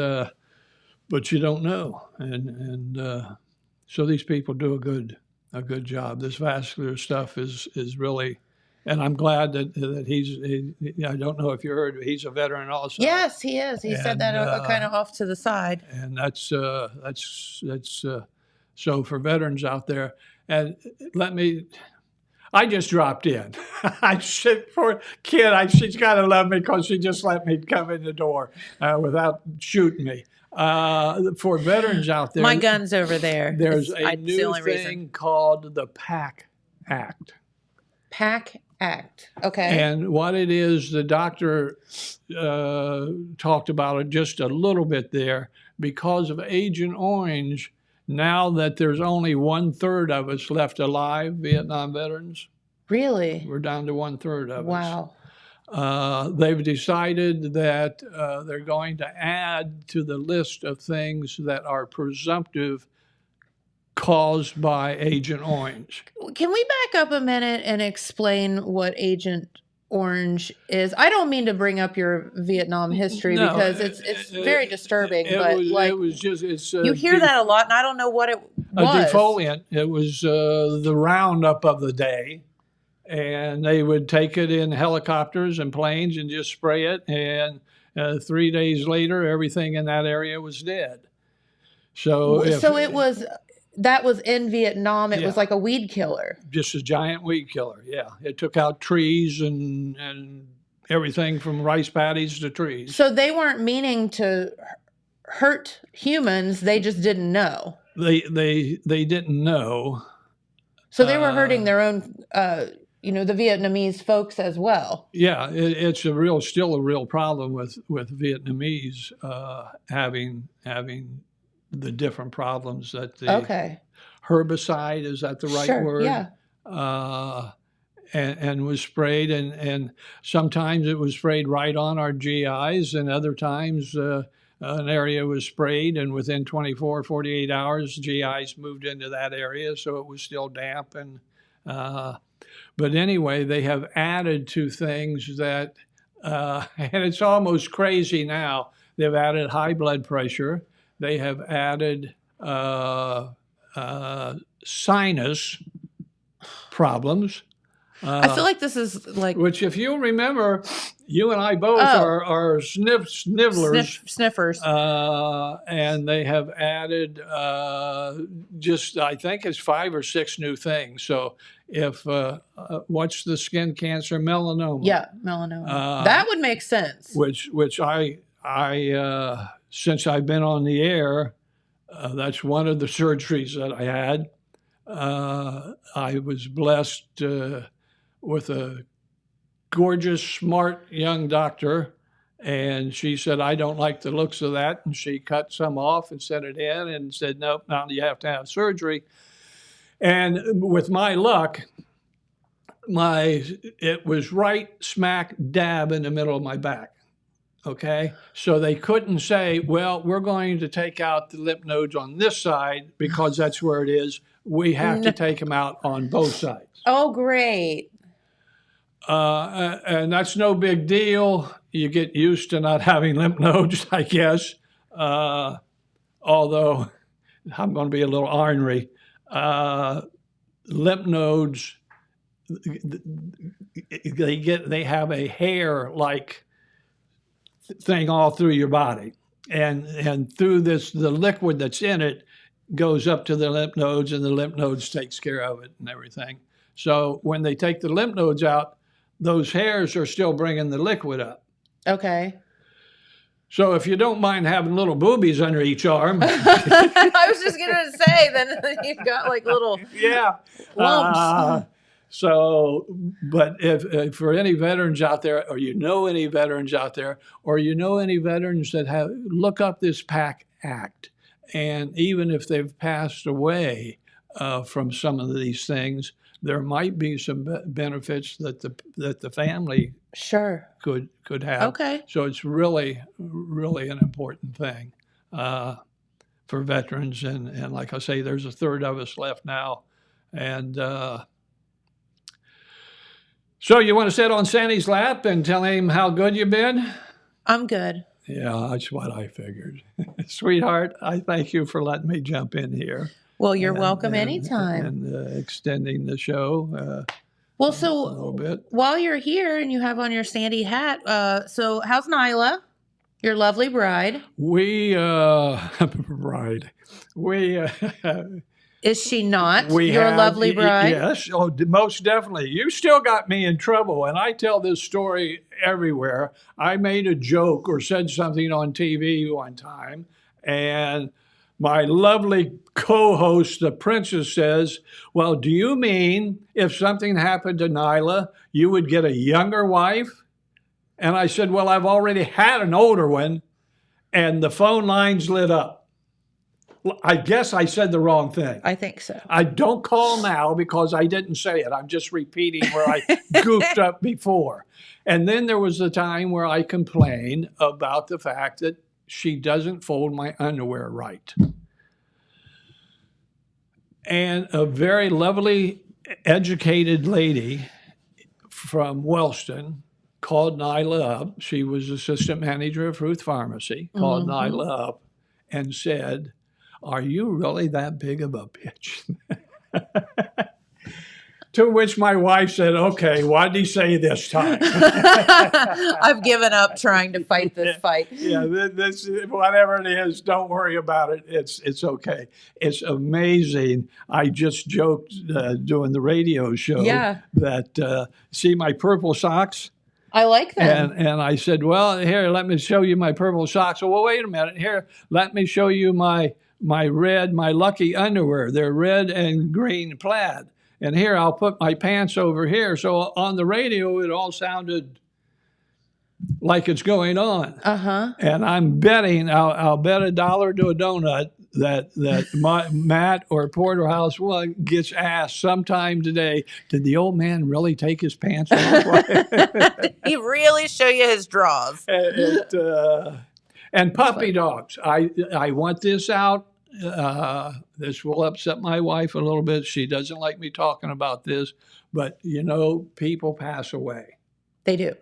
but you don't know. And so these people do a good job. This vascular stuff is really. And I'm glad that I don't know if you heard, he's a veteran also.
Yes, he is. He said that kind of off to the side.
And that's so for veterans out there. And I just dropped in. I said, poor kid, she's got to love me because she just let me come in the door without shooting me. For veterans out there.
My gun's over there.
There's a new thing called the PAC Act.
PAC Act. Okay.
And what it is, the doctor talked about it just a little bit there. Because of Agent Orange, now that there's only 1/3 of us left alive, Vietnam veterans.
Really?
We're down to 1/3 of
Wow.
us. They've decided that they're going to add to the list of things that are presumptive caused by Agent Orange.
Can we back up a minute and explain what Agent Orange is? I don't mean to bring up your Vietnam history because it's very disturbing. You hear that a lot, and I don't know what it was.
A defoliant. It was the roundup of the day, and they would take it in helicopters and planes and just spray it, and 3 days later, everything in that area was dead.
That was in Vietnam. It was like a weed killer.
Just a giant weed killer, yeah. It took out trees and everything from rice paddies to trees.
So they weren't meaning to hurt humans. They just didn't know.
They didn't know.
So they were hurting their own, the Vietnamese folks as well.
Yeah, it's still a real problem with Vietnamese having the different problems that the herbicide, is that the right word?
Yeah.
And was sprayed, and sometimes it was sprayed right on our GIs, and other times an area was sprayed, and within 24, 48 hours, GIs moved into that area, so it was still damp. And but anyway, they have added to things that, and it's almost crazy now. They've added high blood pressure. They have added sinus problems.
I feel like this is like...
Which, if you remember, you and I both are snifflers.
Sniffers.
And they have added I think it's 5 or 6 new things. So if, what's the skin cancer? Melanoma.
Yeah, melanoma. That would make sense.
Which I since I've been on the air, that's one of the surgeries that I had. I was blessed with a gorgeous, smart young doctor, and she said, I don't like the looks of that, and she cut some off and sent it in and said, nope, now you have to have surgery. And with my luck, it was right smack dab in the middle of my back. Okay, so they couldn't say, well, we're going to take out the lymph nodes on this side because that's where it is. We have to take them out on both sides.
Oh, great.
And that's no big deal. You get used to not having lymph nodes, I guess. Although I'm going to be a little ornery. Lymph nodes, they have a hair-like thing all through your body, and through the liquid that's in it goes up to the lymph nodes, and the lymph nodes takes care of it and everything. So when they take the lymph nodes out, those hairs are still bringing the liquid up.
Okay.
So if you don't mind having little boobies under each arm,
I was just gonna say, then you've got like little
yeah.
lumps.
But if for any veterans out there, or you know any veterans out there, or you know any veterans that have, look up this PAC Act, and even if they've passed away from some of these things, there might be some benefits that the family
Sure.
could have.
Okay.
So it's really an important thing for veterans, and like I say, there's a third of us left now, and so you want to sit on Sandy's lap and tell him how good you've been?
I'm good.
Yeah, that's what I figured. Sweetheart, I thank you for letting me jump in here.
Well, you're welcome anytime.
And extending the show
Well,
a little
so
bit.
while you're here and you have on your Sandy hat, so how's Nyla, your lovely bride? Is she not your lovely bride?
Yes, most definitely. You still got me in trouble, and I tell this story everywhere. I made a joke or said something on TV one time, and my lovely co-host, the princess, says, well, do you mean if something happened to Nyla, you would get a younger wife? And I said, well, I've already had an older one, and the phone lines lit up. I guess I said the wrong thing.
I think so.
I don't call now because I didn't say it. I'm just repeating where I goofed up before. And then there was a time where I complained about the fact that she doesn't fold my underwear right. And a very lovely, educated lady from Wellston called Nyla up. She was assistant manager of Ruth Pharmacy, called Nyla up and said, are you really that big of a bitch? To which my wife said, okay, what did he say this time?
I've given up trying to fight this fight.
Yeah, this, whatever it is, don't worry about it. It's okay. It's amazing. I just joked doing the radio show that, see my purple socks?
I like them.
And I said, well, here, let me show you my purple socks. Well, wait a minute. Here, let me show you my lucky underwear. They're red and green plaid. And here, I'll put my pants over here. So on the radio, it all sounded like it's going on.
Uh-huh.
And I'm betting, I'll bet $1 to a donut that Matt or Porterhouse one gets asked sometime today, did the old man really take his pants off?
He really show you his drawers.
And puppy dogs. I want this out. This will upset my wife a little bit. She doesn't like me talking about this, but you know, people pass away.
They do.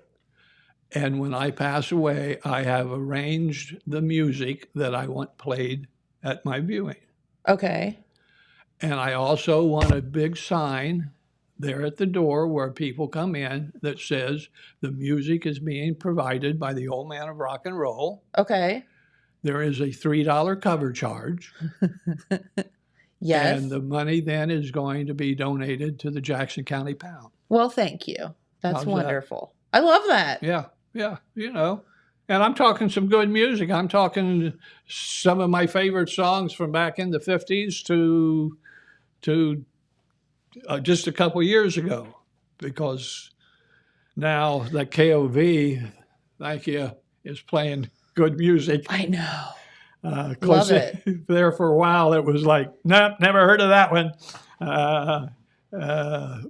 And when I pass away, I have arranged the music that I want played at my viewing.
Okay.
And I also want a big sign there at the door where people come in that says the music is being provided by the old man of rock and roll.
Okay.
There is a $3 cover charge.
Yes.
And the money then is going to be donated to the Jackson County Pound.
Well, thank you. That's
How's
wonderful. I love that.
Yeah, you know. And I'm talking some good music. I'm talking some of my favorite songs from back in the 50s to just a couple years ago. Because now the KOV, thank you, is playing good music.
I know.
Love it. There for a while, it was like, nope, never heard of that one.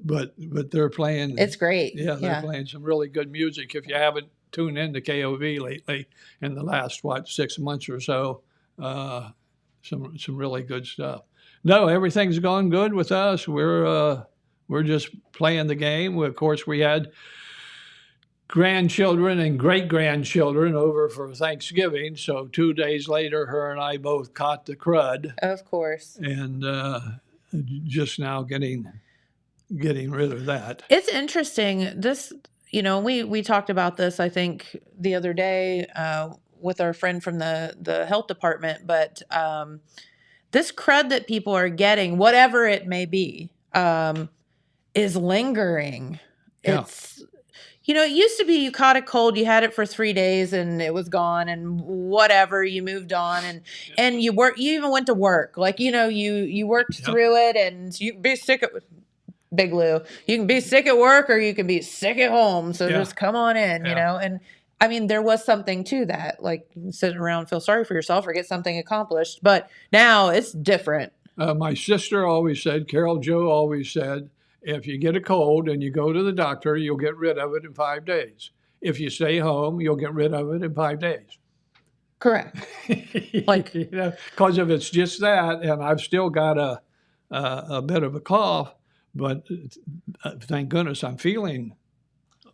But they're playing.
It's great.
Yeah, they're playing some really good music. If you haven't tuned into KOV lately, in the last 6 months or so, some really good stuff. No, everything's going good with us. We're just playing the game. Of course, we had grandchildren and great-grandchildren over for Thanksgiving. So 2 days later, her and I both caught the crud.
Of course.
And just now getting rid of that.
It's interesting. This, you know, we talked about this, I think, the other day with our friend from the health department. But this crud that people are getting, whatever it may be, is lingering.
Yeah.
It's, it used to be you caught a cold, you had it for 3 days and it was gone and whatever, you moved on and you even went to work. Like, you worked through it and you be sick at Big Lou. You can be sick at work or you can be sick at home. So just come on in, and I mean, there was something to that. Like, you can sit around, feel sorry for yourself or get something accomplished. But now it's different.
My sister always said, Carol Jo always said, if you get a cold and you go to the doctor, you'll get rid of it in 5 days. If you stay home, you'll get rid of it in 5 days.
Correct. Like,
because if it's just that, and I've still got a bit of a cough, but thank goodness I'm feeling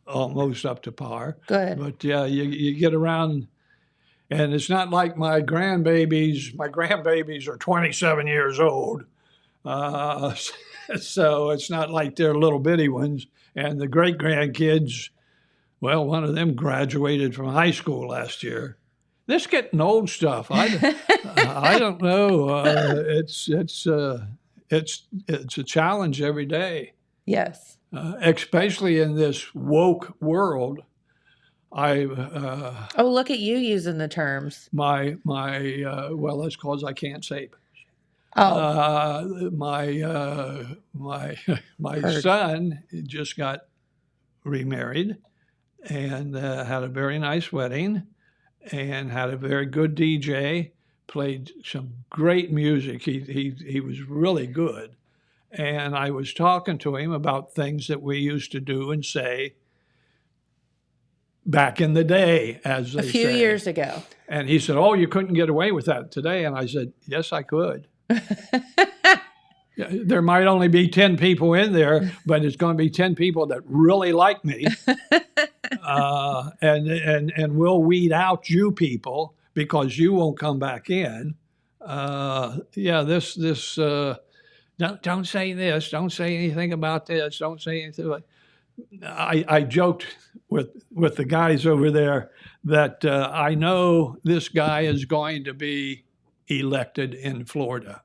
almost up to par.
Good.
But yeah, you get around, and it's not like my grandbabies. My grandbabies are 27 years old. So it's not like they're little bitty ones. And the great grandkids, well, one of them graduated from high school last year. This getting old stuff. I don't know. It's a challenge every day.
yes.
Especially in this woke world.
Oh, look at you using the terms.
Well, that's because I can't say.
Oh,
My
Heard.
son just got remarried and had a very nice wedding and had a very good DJ, played some great music. He was really good. And I was talking to him about things that we used to do and say back in the day, as
a
they
few
say.
years ago.
And he said, "Oh, you couldn't get away with that today." And I said, "Yes, I could." There might only be 10 people in there, but it's going to be 10 people that really like me. And we'll weed out you people because you won't come back in. Don't say this. Don't say anything about this. Don't say anything. I joked with the guys over there that I know this guy is going to be elected in Florida.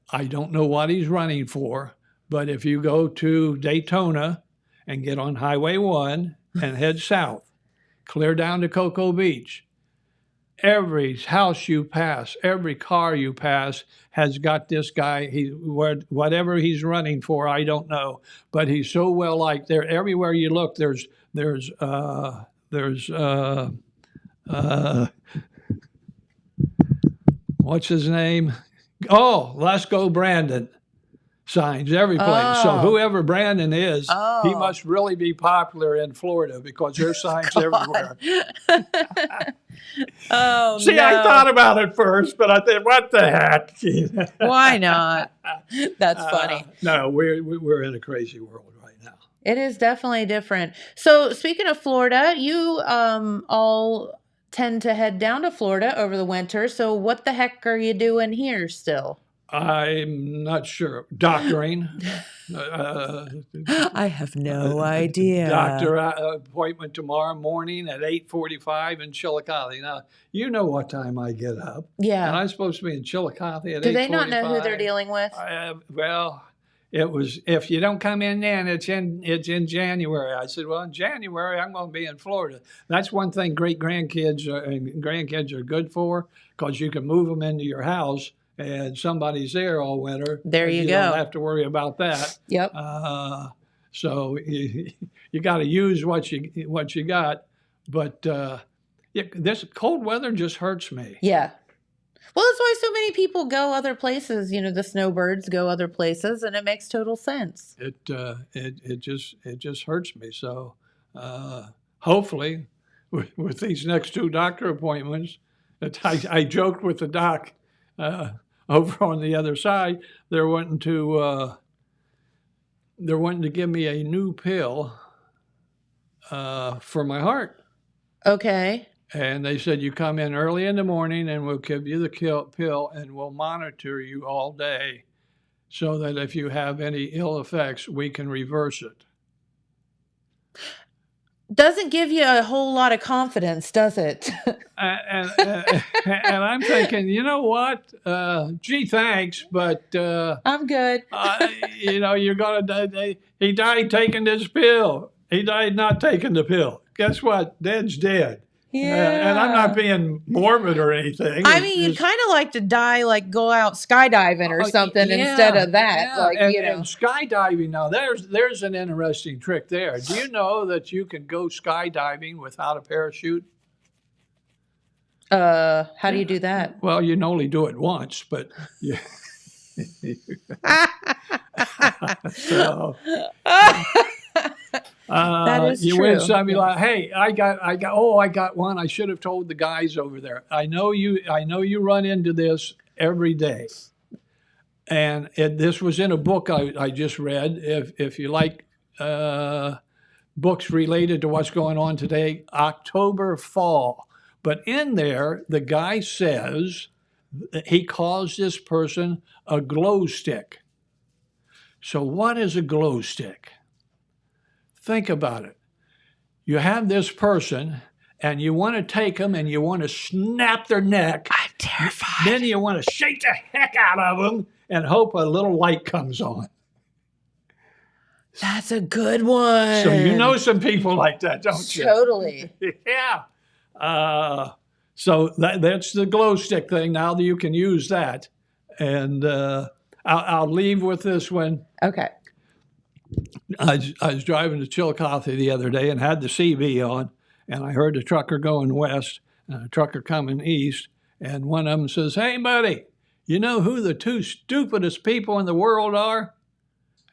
I don't know what he's running for, but if you go to Daytona and get on Highway 1 and head south, clear down to Cocoa Beach, every house you pass, every car you pass has got this guy. Whatever he's running for, I don't know, but he's so well liked. There, everywhere you look, there's what's his name? Oh, let's go Brandon signs every place. So whoever Brandon is, he must really be popular in Florida because there's signs everywhere.
Oh,
See,
no.
I thought about it first, but I thought, what the heck?
Why not? That's funny.
No, we're in a crazy world right now.
It is definitely different. So speaking of Florida, you all tend to head down to Florida over the winter. So what the heck are you doing here still?
I'm not sure. Doctoring.
I have no idea.
Doctor appointment tomorrow morning at 8:45 in Chillicothe. Now, you know what time I get up.
Yeah.
And I'm supposed to be in Chillicothe at 8:45.
Do they not know who they're dealing with?
Well, it was, if you don't come in then, it's in January. I said, well, in January, I'm going to be in Florida. That's one thing great grandkids and grandkids are good for, because you can move them into your house and somebody's there all winter.
There you go.
You don't have to worry about that.
Yep.
So you got to use what you got. But this cold weather just hurts me.
Yeah. Well, that's why so many people go other places. You know, the snowbirds go other places, and it makes total sense.
It just hurts me. So hopefully, with these next 2 doctor appointments, I joked with the doc over on the other side. They're wanting to give me a new pill for my heart.
Okay.
And they said, you come in early in the morning and we'll give you the pill and we'll monitor you all day so that if you have any ill effects, we can reverse it.
Doesn't give you a whole lot of confidence, does it?
And I'm thinking, you know what? Gee, thanks, but
I'm good.
you're gonna. He died taking this pill. He died not taking the pill. Guess what? Dead's dead.
Yeah.
And I'm not being morbid or anything.
I
It's
mean, you'd
just-
kind of like to die, like go out skydiving or something instead of that.
Yeah.
Like,
and,
you know.
and skydiving now, there's an interesting trick there. Do you know that you can go skydiving without a parachute?
How do you do that?
Well, you can only do it once, but yeah. So
That is
you
true.
win some. You're
Yes.
like, hey, I got one. I should have told the guys over there. I know you run into this every day, and this was in a book I just read. If you like books related to what's going on today, October Fall. But in there, the guy says he calls this person a glow stick. So what is a glow stick? Think about it. You have this person and you want to take them and you want to snap their neck.
I'm terrified.
Then you want to shake the heck out of them and hope a little light comes on.
That's a good one.
So you know some people like that, don't you?
Totally.
Yeah. So that's the glow stick thing. Now that you can use that. And I'll leave with this one.
Okay.
I was driving to Chillicothe the other day and had the CB on, and I heard a trucker going west and a trucker coming east, and one of them says, "Hey, buddy, you know who the two stupidest people in the world are?"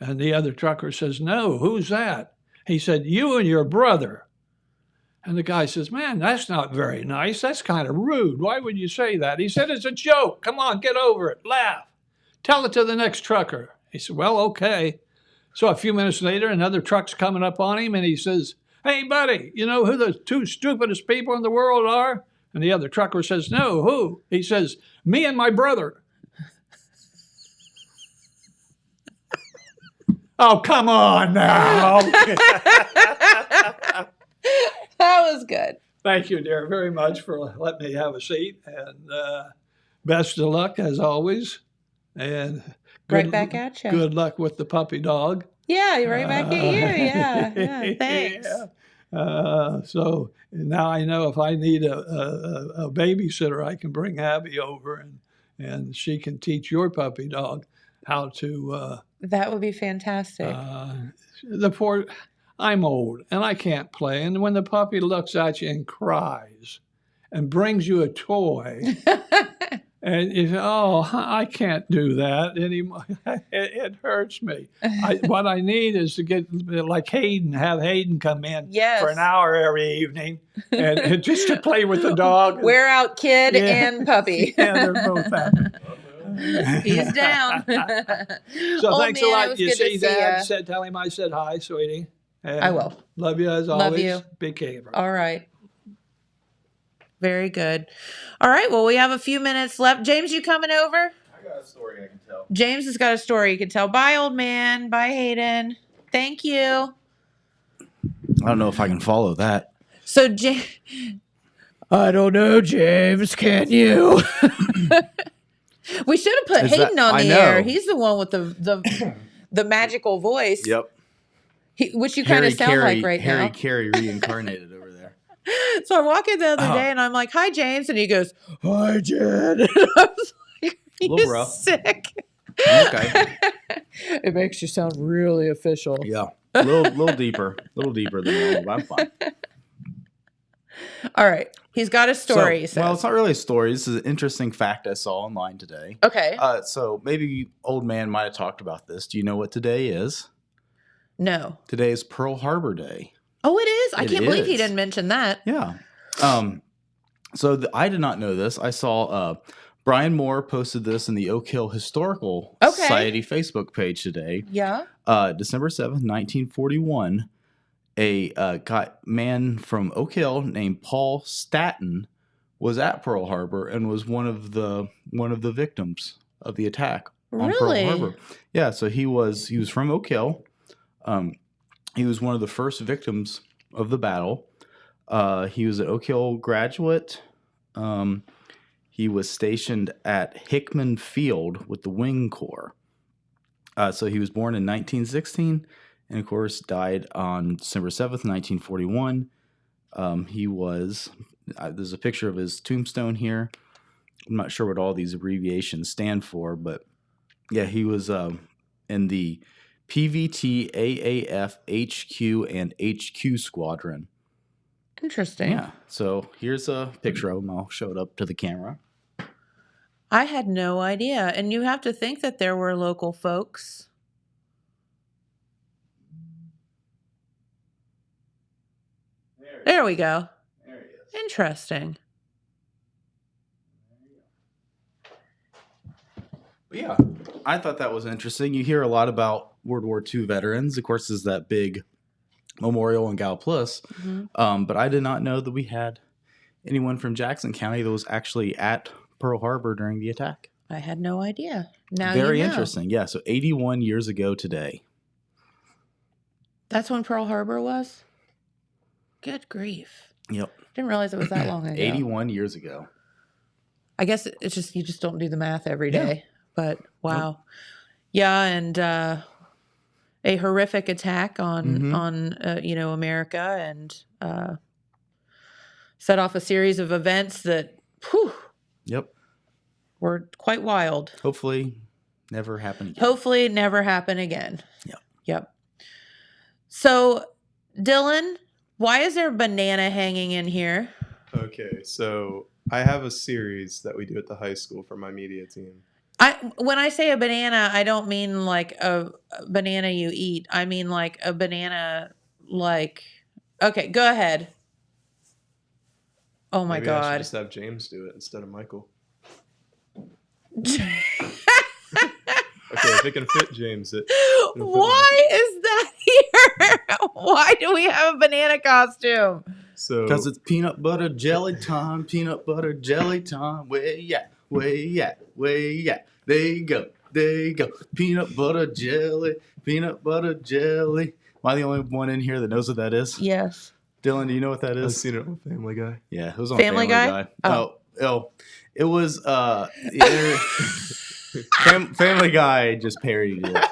And the other trucker says, "No, who's that?" He said, "You and your brother." And the guy says, "Man, that's not very nice. That's kind of rude. Why would you say that?" He said, "It's a joke. Come on, get over it. Laugh. Tell it to the next trucker." He said, "Well, okay." So a few minutes later, another truck's coming up on him, and he says, "Hey, buddy, you know who the two stupidest people in the world are?" And the other trucker says, "No, who?" He says, "Me and my brother." Oh, come on now.
That was good.
Thank you, dear, very much for letting me have a seat. And best of luck, as always. And
Right back at you.
Good luck with the puppy dog.
Yeah, right back at you. Yeah. Thanks.
So now I know if I need a babysitter, I can bring Abby over and she can teach your puppy dog how to.
That would be fantastic.
I'm old and I can't play. And when the puppy looks at you and cries and brings you a toy, and you say, "Oh, I can't do that anymore." It hurts me. What I need is to get like have Hayden come in for an hour every evening and just to play with the dog.
Wear out kid and puppy.
Yeah, they're both happy.
He's down.
So thanks a lot.
It was
You
good to
see
see
Dad?
ya.
Tell him I said hi, sweetie. And
I will.
Love you as
Love
always.
you.
Big Caver.
All right. Very good. All right. Well, we have a few minutes left. James, you coming over?
I got a story I can tell.
James has got a story you can tell. Bye, old man. Bye, Hayden. Thank you.
I don't know if I can follow that.
So, I don't know, James. Can you? We should have put
Is
Hayden
that-
on
I
the
know.
air. He's the one with the magical voice.
Yep.
Which you kind of sound like right
Harry
now.
Carey reincarnated over there.
So I walk in the other day and I'm like, "Hi, James," and he goes, "Hi, Jen." And I was like, "He's
Little rough.
sick."
Okay.
It makes you sound really official.
Yeah. A little deeper than normal, but I'm fine.
All right, he's got a story. he says.
Well, it's not really a story. This is an interesting fact I saw online today.
Okay.
So maybe old man might have talked about this. Do you know what today is?
No.
Today is Pearl Harbor Day.
Oh, it is. I
It
can't believe he
is.
didn't mention that.
Yeah. So I did not know this. I saw Brian Moore posted this in the Oak Hill Historical Society Facebook page today.
Yeah.
December 7th, 1941, a man from Oak Hill named Paul Staton was at Pearl Harbor and was one of the victims of the attack on
Really?
Pearl Harbor. Yeah, so he was from Oak Hill. He was one of the first victims of the battle. He was an Oak Hill graduate. He was stationed at Hickman Field with the Wing Corps. So he was born in 1916 and of course died on December 7th, 1941. He was, there's a picture of his tombstone here. I'm not sure what all these abbreviations stand for, but yeah, he was in the PVT, AAF, HQ, and HQ squadron.
Interesting.
Yeah, so here's a picture of him. I'll show it up to the camera.
I had no idea. And you have to think that there were local folks. There we go.
There he is.
Interesting.
But yeah, I thought that was interesting. You hear a lot about World War II veterans. Of course, there's that big memorial in Gallipolis. But I did not know that we had anyone from Jackson County that was actually at Pearl Harbor during the attack.
I had no idea. Now
Very
you know.
interesting. Yeah, so 81 years ago today.
That's when Pearl Harbor was? Good grief.
Yep.
Didn't realize it was that long ago.
81 years ago.
I guess it's just, you just don't do the math every day.
Yeah.
But wow. Yeah, and a horrific attack on America, and set off a series of events that
Yep.
were quite wild.
Hopefully never happen again.
Hopefully never happen again.
Yep.
So, Dylan, why is there a banana hanging in here?
Okay, so I have a series that we do at the high school for my media team.
When I say a banana, I don't mean like a banana you eat. I mean like a banana, like, okay, go ahead. Oh my
Maybe I should
God.
just have James do it instead of Michael. Okay, if it can fit James, it'll fit
Why is that here? Why do we have a banana costume?
So
Because it's peanut butter jelly time, peanut butter jelly time. Way yeah, way yeah, way yeah. There you go, there you go. Peanut butter jelly, peanut butter jelly. Am I the only one in here that knows what that is?
Yes.
Dylan, do you know what that
I've
is?
seen it on Family Guy.
Yeah, it was on
Family Guy?
Oh, it was Family Guy just parodied it.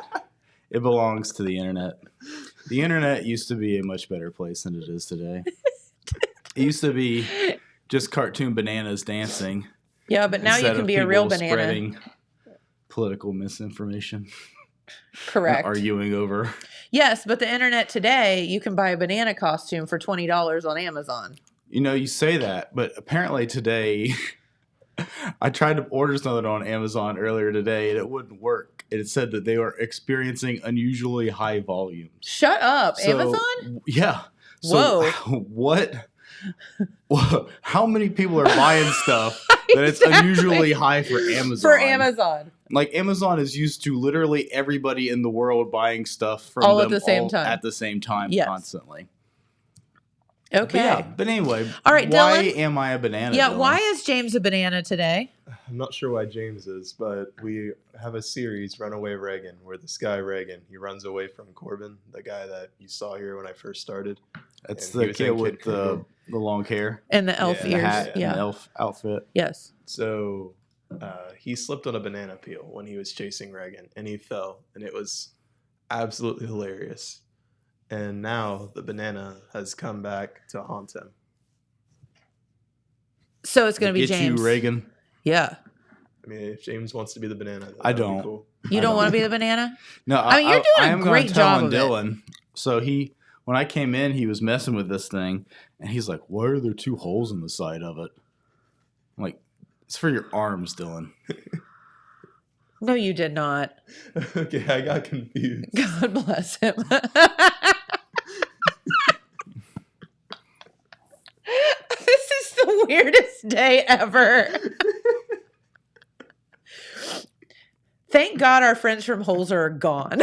It belongs to the internet. The internet used to be a much better place than it is today. It used to be just cartoon bananas dancing.
Yeah, but now you
instead
can
of
be a real
people
banana.
spreading political misinformation.
Correct.
Arguing over.
Yes, but the internet today, you can buy a banana costume for $20 on Amazon.
You know, you say that, but apparently today, I tried to order something on Amazon earlier today and it wouldn't work. It said that they were experiencing unusually high volumes.
Shut up.
So,
Amazon?
Yeah. So, what? How many people are buying stuff that it's unusually high for Amazon?
For Amazon.
Like Amazon is used to literally everybody in the world buying stuff from
All
them
at the same time.
At the same time,
Yes.
constantly.
Okay.
But anyway,
All right,
why
Dylan?
am I a banana?
Yeah,
Dylan?
why is James a banana today?
I'm not sure why James is, but we have a series, Runaway Reagan, where this guy Reagan, he runs away from Corbin, the guy that you saw here when I first started.
That's
And he
the
was
kid
in
with
Kid Creole.
the long hair,
And the elf
Yeah,
the
ears.
hat, and
Yeah.
the elf outfit.
Yes.
So he slipped on a banana peel when he was chasing Reagan, and he fell, and it was absolutely hilarious. And now the banana has come back to haunt him.
So it's going to be
Get
James.
you, Reagan.
Yeah.
I mean, if James wants to be the banana, then
I
that'd be
don't.
cool.
You don't want to be the banana?
No,
I mean, you're doing
I
a
am gonna
great
tell
job of it.
Dylan. So when I came in, he was messing with this thing, and he's like, "Why are there two holes in the side of it?" I'm like, "It's for your arms, Dylan."
No, you did not.
Okay, I got confused.
God bless him. This is the weirdest day ever. Thank God our friends from Holzer are gone.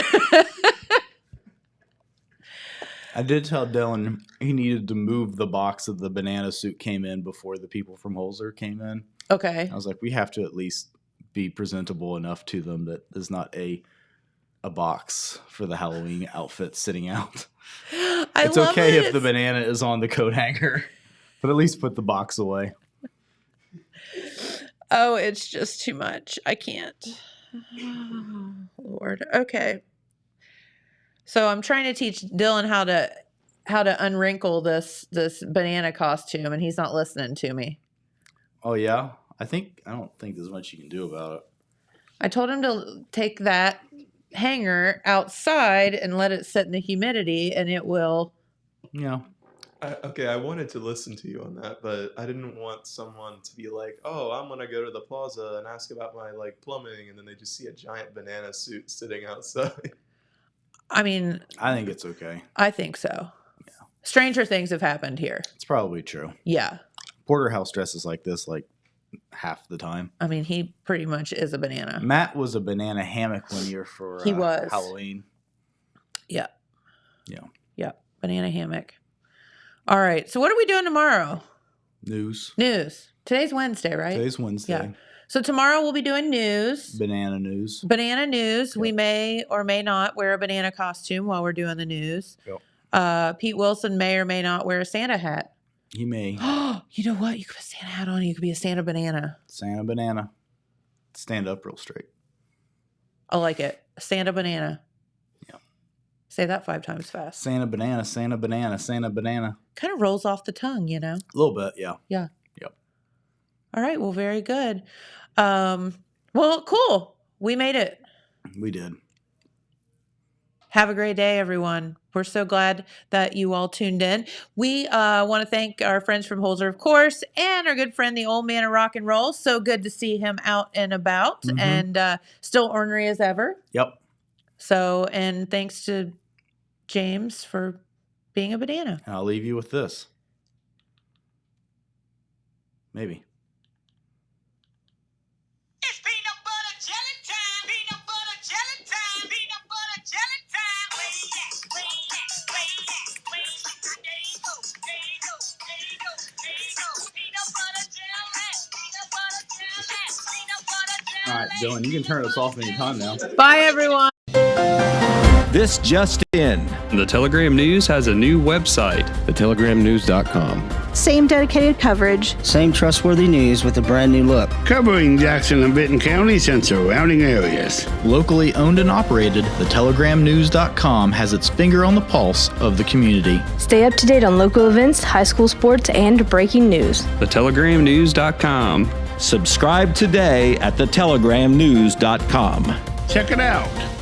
I did tell Dylan he needed to move the box that the banana suit came in before the people from Holzer came in.
Okay.
I was like, we have to at least be presentable enough to them that there's not a box for the Halloween outfit sitting out. It's
love
okay
that
if the banana is on the coat hanger, but at least put the box away.
Oh, it's just too much. I can't. Oh, Lord. Okay. So I'm trying to teach Dylan how to unwrinkle this banana costume, and he's not listening to me.
Oh yeah, I don't think there's much you can do about it.
I told him to take that hanger outside and let it sit in the humidity, and it will.
Yeah.
I wanted to listen to you on that, but I didn't want someone to be like, "Oh, I'm gonna go to the plaza and ask about my plumbing," and then they just see a giant banana suit sitting outside.
I mean,
I think it's okay.
I think so. Yeah. Stranger things have happened here.
It's probably true.
Yeah.
Porterhouse dresses like this half the time.
I mean, he pretty much is a banana.
Matt was a banana hammock one year for
he was.
Halloween.
Yeah.
Yeah.
Yeah. Banana hammock. All right. So what are we doing tomorrow?
News.
Today's Wednesday, right?
Today's Wednesday.
Yeah. So tomorrow we'll be doing news.
Banana news.
Yep. We may or may not wear a banana costume while we're doing the news.
Yep.
Pete Wilson may or may not wear a Santa hat.
He may.
You know what? You could put a Santa hat on. You could be a Santa banana.
Santa banana. Stand up real straight.
I like it. Santa banana.
Yeah.
Say that 5 times fast.
Santa banana, Santa banana, Santa banana.
Kind of rolls off the tongue, you know?
A little bit, yeah.
Yeah.
Yep.
All right. Well, very good. Well, cool. We made it.
We did.
Have a great day, everyone. We're so glad that you all tuned in. We want to thank our friends from Holzer, of course, and our good friend, the old man of rock and roll. So good to see him out and about and still ornery as ever.
Yep.
So, and thanks to James for being a banana.
And I'll leave you with this. Maybe.
It's peanut butter jelly time. Peanut butter jelly time. Peanut butter jelly time. Way back, way back, way back, way back. There you go, there you go, there you go, there you go. Peanut butter jelly. Peanut butter jelly. Peanut butter jelly.
All right, Dylan, you can turn us off anytime now.
Bye, everyone.
This just in.
The Telegram News has a new website.
thetelegramnews.com.
Same dedicated coverage.
Same trustworthy news with a brand new look.
Covering Jackson and Benton counties and surrounding areas.
Locally owned and operated, theteleGramNews.com has its finger on the pulse of the community.
Stay up to date on local events, high school sports, and breaking news.
theteleGramNews.com.
Subscribe today at theteleGramNews.com.
Check it out.